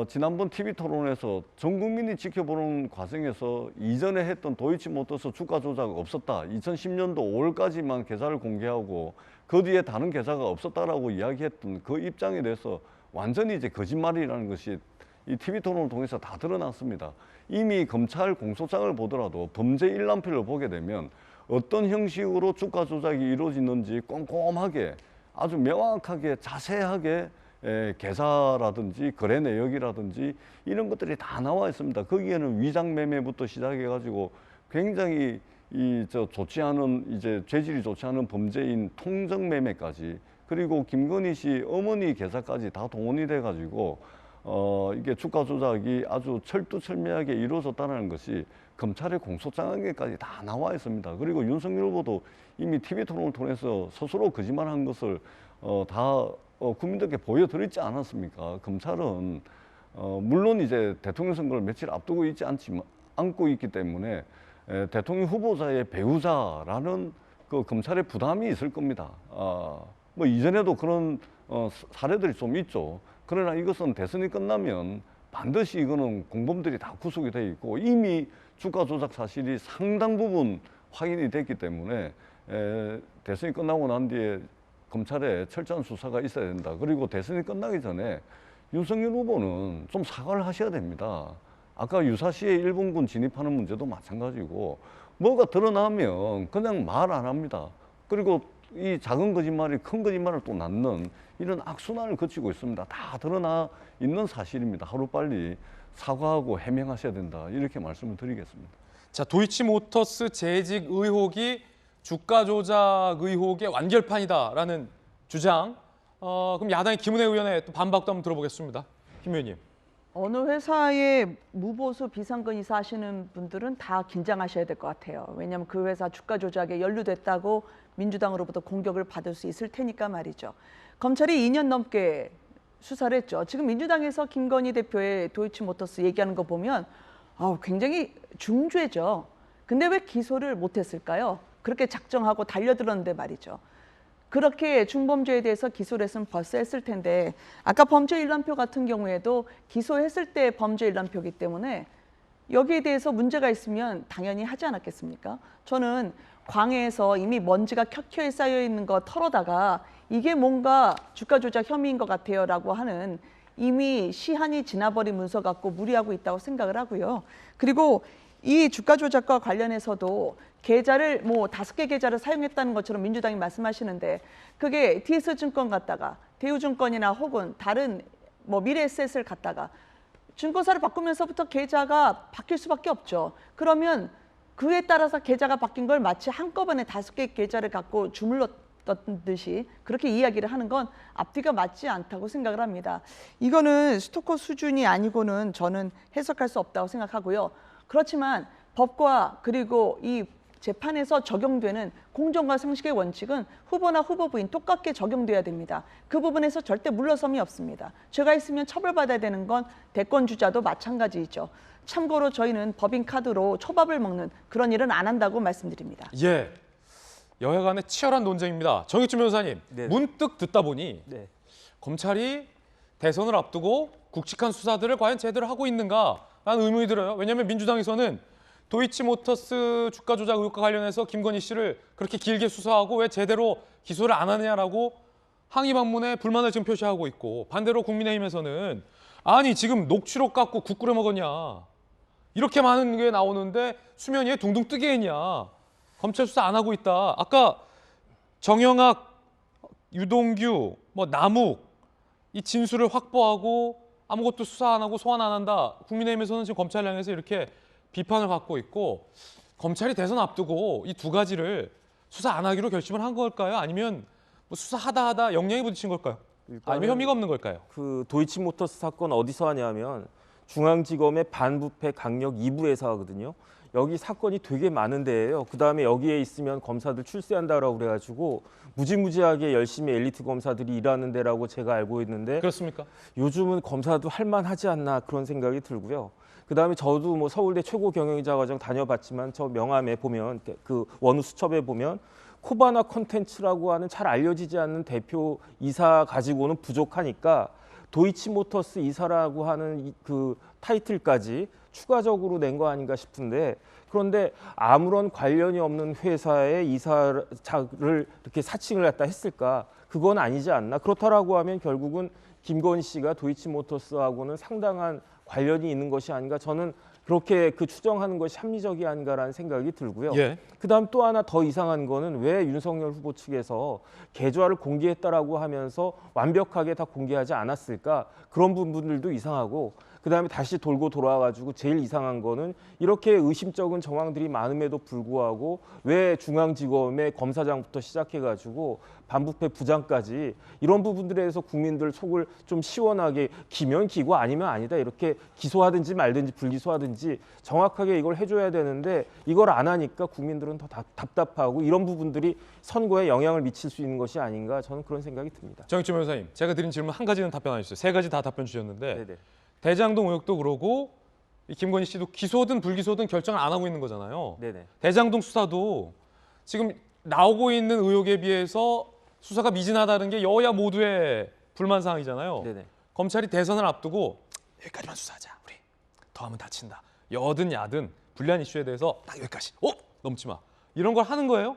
지난번 TV 토론에서 전 국민이 지켜보는 과정에서 이전에 했던 도이치모터스 주가 조작 없었다. 2010년도 5월까지만 계좌를 공개하고 그 뒤에 다른 계좌가 없었다라고 이야기했던 그 입장에 대해서 완전히 이제 거짓말이라는 것이 이 TV 토론을 통해서 다 드러났습니다. 이미 검찰 공소장을 보더라도 범죄 일람표를 보게 되면 어떤 형식으로 주가 조작이 이루어지는지 꼼꼼하게 아주 명확하게 자세하게 계좌라든지 거래 내역이라든지 이런 것들이 다 나와 있습니다. 거기에는 위장 매매부터 시작해 가지고 굉장히 좋지 않은 이제 죄질이 좋지 않은 범죄인 통정 매매까지 그리고 김건희 씨 어머니 계좌까지 다 동원이 돼 가지고 이게 주가 조작이 아주 철두철미하게 이루어졌다는 것이 검찰의 공소장에까지 다 나와 있습니다. 그리고 윤석열 후보도 이미 TV 토론을 통해서 스스로 거짓말한 것을 다 국민들께 보여드렸지 않았습니까? 검찰은 물론 이제 대통령 선거를 며칠 앞두고 있지 않고 있기 때문에 대통령 후보자의 배우자라는 그 검찰의 부담이 있을 겁니다. 뭐 이전에도 그런 사례들이 좀 있죠. 그러나 이것은 대선이 끝나면 반드시 이거는 공범들이 다 구속이 돼 있고 이미 주가 조작 사실이 상당 부분 확인이 됐기 때문에 대선이 끝나고 난 뒤에 검찰에 철저한 수사가 있어야 된다. 그리고 대선이 끝나기 전에 윤석열 후보는 좀 사과를 하셔야 됩니다. 아까 유사시에 일본군 진입하는 문제도 마찬가지고 뭐가 드러나면 그냥 말 안 합니다. 그리고 이 작은 거짓말이 큰 거짓말을 또 낳는 이런 악순환을 거치고 있습니다. 다 드러나 있는 사실입니다. 하루빨리 사과하고 해명하셔야 된다. 이렇게 말씀을 드리겠습니다. 자, 도이치모터스 재직 의혹이 주가 조작 의혹의 완결판이다라는 주장. 그럼 야당의 김은혜 의원의 또 반박도 한번 들어보겠습니다. 김 의원님. 어느 회사에 무보수 비상근이사 하시는 분들은 다 긴장하셔야 될 것 같아요. 왜냐하면 그 회사 주가 조작에 연루됐다고 민주당으로부터 공격을 받을 수 있을 테니까 말이죠. 검찰이 2년 넘게 수사를 했죠. 지금 민주당에서 김건희 대표의 도이치모터스 얘기하는 거 보면 굉장히 중죄죠. 근데 왜 기소를 못했을까요? 그렇게 작정하고 달려들었는데 말이죠. 그렇게 중범죄에 대해서 기소를 했으면 벌써 했을 텐데 아까 범죄 일람표 같은 경우에도 기소했을 때 범죄 일람표이기 때문에 여기에 대해서 문제가 있으면 당연히 하지 않았겠습니까? 저는 광해에서 이미 먼지가 켜켜이 쌓여 있는 거 털어다가 이게 뭔가 주가 조작 혐의인 것 같아요 라고 하는 이미 시한이 지나버린 문서 갖고 무리하고 있다고 생각을 하고요. 그리고 이 주가 조작과 관련해서도 계좌를 5개 계좌를 사용했다는 것처럼 민주당이 말씀하시는데 그게 TS증권 갔다가 대우증권이나 혹은 다른 미래에셋을 갔다가 증권사를 바꾸면서부터 계좌가 바뀔 수밖에 없죠. 그러면 그에 따라서 계좌가 바뀐 걸 마치 한꺼번에 5개 계좌를 갖고 주물렀던 듯이 그렇게 이야기를 하는 건 앞뒤가 맞지 않다고 생각을 합니다. 이거는 스토커 수준이 아니고는 저는 해석할 수 없다고 생각하고요. 그렇지만 법과 그리고 이 재판에서 적용되는 공정과 상식의 원칙은 후보나 후보 부인 똑같게 적용돼야 됩니다. 그 부분에서 절대 물러섬이 없습니다. 죄가 있으면 처벌받아야 되는 건 대권 주자도 마찬가지이죠. 참고로 저희는 법인카드로 초밥을 먹는 그런 일은 안 한다고 말씀드립니다. 예, 여야 간의 치열한 논쟁입니다. 정익준 변호사님, 네. 문득 듣다 보니 네. 검찰이 대선을 앞두고 굵직한 수사들을 과연 제대로 하고 있는가라는 의문이 들어요. 왜냐하면 민주당에서는 도이치모터스 주가 조작 의혹과 관련해서 김건희 씨를 그렇게 길게 수사하고 왜 제대로 기소를 안 하느냐라고 항의 방문에 불만을 지금 표시하고 있고 반대로 국민의힘에서는 아니 지금 녹취록 갖고 국 끓여 먹었냐. 이렇게 많은 게 나오는데 수면 위에 둥둥 뜨게 했냐. 검찰 수사 안 하고 있다. 아까 정영학, 유동규, 남욱 이 진술을 확보하고 아무것도 수사 안 하고 소환 안 한다. 국민의힘에서는 지금 검찰을 향해서 이렇게 비판을 받고 있고 검찰이 대선 앞두고 이 두 가지를 수사 안 하기로 결심을 한 걸까요? 아니면 수사하다 영향이 부딪힌 걸까요? 아니면 혐의가 없는 걸까요? 그 도이치모터스 사건 어디서 하냐면 중앙지검의 반부패 강력 2부 회사거든요. 여기 사건이 되게 많은 데예요. 그다음에 여기에 있으면 검사들 출세한다라고 그래가지고 무지무지하게 열심히 엘리트 검사들이 일하는 데라고 제가 알고 있는데 그렇습니까? 요즘은 검사도 할만하지 않나 그런 생각이 들고요. 그다음에 저도 서울대 최고 경영자 과정 다녀봤지만 저 명함에 보면 그 원우 수첩에 보면 코바나 콘텐츠라고 하는 잘 알려지지 않는 대표 이사 가지고는 부족하니까 도이치모터스 이사라고 하는 그 타이틀까지 추가적으로 낸 거 아닌가 싶은데 그런데 아무런 관련이 없는 회사의 이사를 이렇게 사칭을 갖다 했을까? 그건 아니지 않나? 그렇다라고 하면 결국은 김건희 씨가 도이치모터스하고는 상당한 관련이 있는 것이 아닌가? 저는 그렇게 그 추정하는 것이 합리적이 아닌가라는 생각이 들고요. 예. 그다음 또 하나 더 이상한 거는 왜 윤석열 후보 측에서 계좌를 공개했다라고 하면서 완벽하게 다 공개하지 않았을까? 그런 부분들도 이상하고 그다음에 다시 돌고 돌아와가지고 제일 이상한 거는 이렇게 의심쩍은 정황들이 많음에도 불구하고 왜 중앙지검의 검사장부터 시작해가지고 반부패 부장까지 이런 부분들에 대해서 국민들 속을 좀 시원하게 기면 기고 아니면 아니다 이렇게 기소하든지 말든지 불기소하든지 정확하게 이걸 해줘야 되는데 이걸 안 하니까 국민들은 더 답답하고 이런 부분들이 선거에 영향을 미칠 수 있는 것이 아닌가 저는 그런 생각이 듭니다. 정익준 변호사님, 제가 드린 질문 한 가지는 답변 안 해주셨어요. 세 가지 다 답변 주셨는데 네네. 대장동 의혹도 그러고 이 김건희 씨도 기소든 불기소든 결정을 안 하고 있는 거잖아요. 네네. 대장동 수사도 지금 나오고 있는 의혹에 비해서 수사가 미진하다는 게 여야 모두의 불만 사항이잖아요. 네네. 검찰이 대선을 앞두고 여기까지만 수사하자. 우리 더하면 다친다. 여든 야든 불리한 이슈에 대해서 딱 여기까지. 넘지 마. 이런 걸 하는 거예요?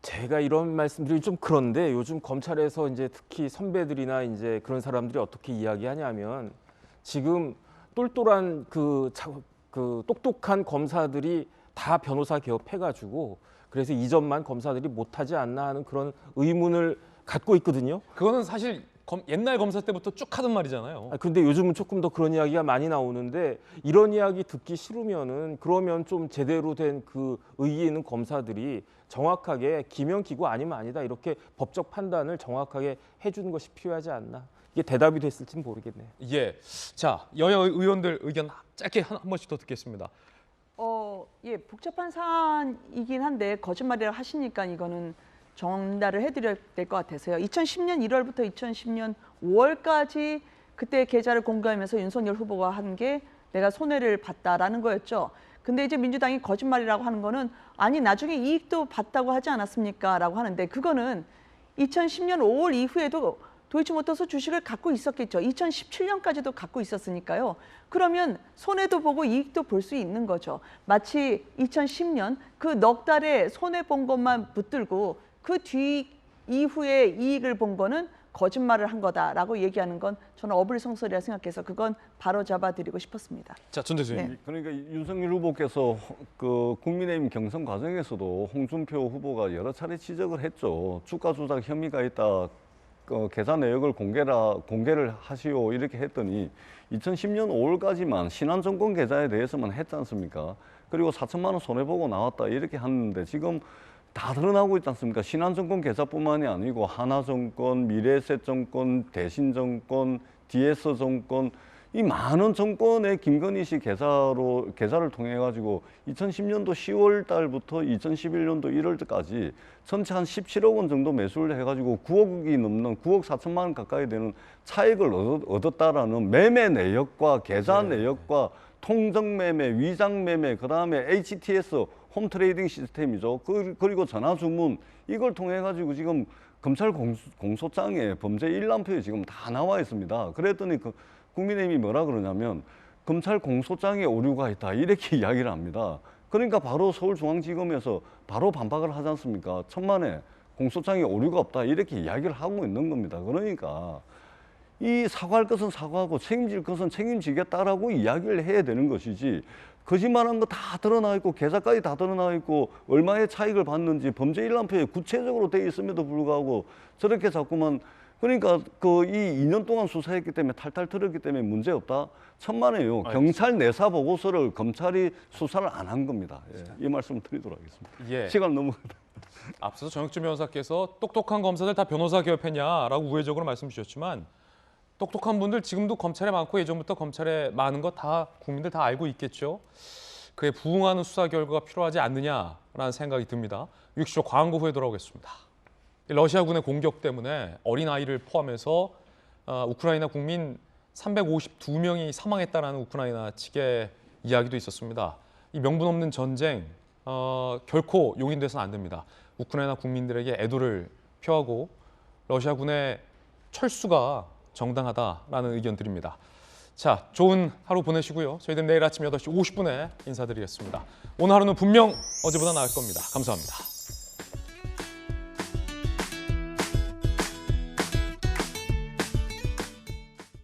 제가 이런 말씀드리기 좀 그런데 요즘 검찰에서 이제 특히 선배들이나 이제 그런 사람들이 어떻게 이야기하냐면 지금 똘똘한 그 똑똑한 검사들이 다 변호사 개업해가지고 그래서 이 점만 검사들이 못하지 않나 하는 그런 의문을 갖고 있거든요. 그거는 사실 옛날 검사 때부터 쭉 하던 말이잖아요. 근데 요즘은 조금 더 그런 이야기가 많이 나오는데 이런 이야기 듣기 싫으면은 그러면 좀 제대로 된 그 의의 있는 검사들이 정확하게 기면 기고 아니면 아니다 이렇게 법적 판단을 정확하게 해주는 것이 필요하지 않나. 이게 대답이 됐을지는 모르겠네요. 예. 자, 여야 의원들 의견 짧게 한 번씩 더 듣겠습니다. 예, 복잡한 사안이긴 한데 거짓말이라 하시니까 이거는 전달을 해드려야 될 것 같아서요. 2010년 1월부터 2010년 5월까지 그때 계좌를 공개하면서 윤석열 후보가 한 게 내가 손해를 봤다라는 거였죠. 근데 이제 민주당이 거짓말이라고 하는 거는 아니 나중에 이익도 봤다고 하지 않았습니까? 라고 하는데 그거는 2010년 5월 이후에도 도이치모터스 주식을 갖고 있었겠죠. 2017년까지도 갖고 있었으니까요. 그러면 손해도 보고 이익도 볼 수 있는 거죠. 마치 2010년 그 넉 달에 손해 본 것만 붙들고 그 뒤 이후에 이익을 본 거는 거짓말을 한 거다라고 얘기하는 건 저는 어불성설이라 생각해서 그건 바로 잡아드리고 싶었습니다. 자, 전 대표님. 네. 그러니까 윤석열 후보께서 그 국민의힘 경선 과정에서도 홍준표 후보가 여러 차례 지적을 했죠. 주가 조작 혐의가 있다. 계좌 내역을 공개를 하시오 이렇게 했더니 2010년 5월까지만 신한정권 계좌에 대해서만 했지 않습니까? 그리고 4천만 원 손해보고 나왔다 이렇게 하는데 지금 다 드러나고 있지 않습니까? 신한정권 계좌뿐만이 아니고 하나정권, 미래에셋정권, 대신정권, DS정권 이 많은 정권의 김건희 씨 계좌를 통해 가지고 2010년도 10월 달부터 2011년도 1월 때까지 전체 한 17억 원 정도 매수를 해가지고 9억이 넘는 9억 4천만 원 가까이 되는 차익을 얻었다라는 매매 내역과 계좌 내역과 통정 매매, 위장 매매, 그 다음에 HTS 홈 트레이딩 시스템이죠. 그리고 전화 주문 이걸 통해 가지고 지금 검찰 공소장에 범죄 일람표에 지금 다 나와 있습니다. 그랬더니 국민의힘이 뭐라 그러냐면 검찰 공소장에 오류가 있다 이렇게 이야기를 합니다. 그러니까 바로 서울중앙지검에서 바로 반박을 하지 않습니까? 천만에 공소장에 오류가 없다 이렇게 이야기를 하고 있는 겁니다. 그러니까 이 사과할 것은 사과하고 책임질 것은 책임지겠다라고 이야기를 해야 되는 것이지 거짓말한 거 다 드러나 있고 계좌까지 다 드러나 있고 얼마의 차익을 받는지 범죄 일람표에 구체적으로 돼 있음에도 불구하고 저렇게 자꾸만 그러니까 이 2년 동안 수사했기 때문에 탈탈 털었기 때문에 문제 없다. 천만에요. 경찰 내사 보고서를 검찰이 수사를 안 한 겁니다. 예, 이 말씀을 드리도록 하겠습니다. 예. 시간 너무 앞서서 정익준 변호사께서 똑똑한 검사들 다 변호사 개업했냐라고 우회적으로 말씀 주셨지만 똑똑한 분들 지금도 검찰에 많고 예전부터 검찰에 많은 거 다 국민들 다 알고 있겠죠. 그에 부응하는 수사 결과가 필요하지 않느냐라는 생각이 듭니다. 60초 광고 후에 돌아오겠습니다. 러시아군의 공격 때문에 어린아이를 포함해서 우크라이나 국민 352명이 사망했다는 우크라이나 측의 이야기도 있었습니다. 이 명분 없는 전쟁 결코 용인돼서는 안 됩니다. 우크라이나 국민들에게 애도를 표하고 러시아군의 철수가 정당하다라는 의견 드립니다. 자, 좋은 하루 보내시고요. 저희들 내일 아침 8시 50분에 인사드리겠습니다. 오늘 하루는 분명 어제보다 나을 겁니다. 감사합니다.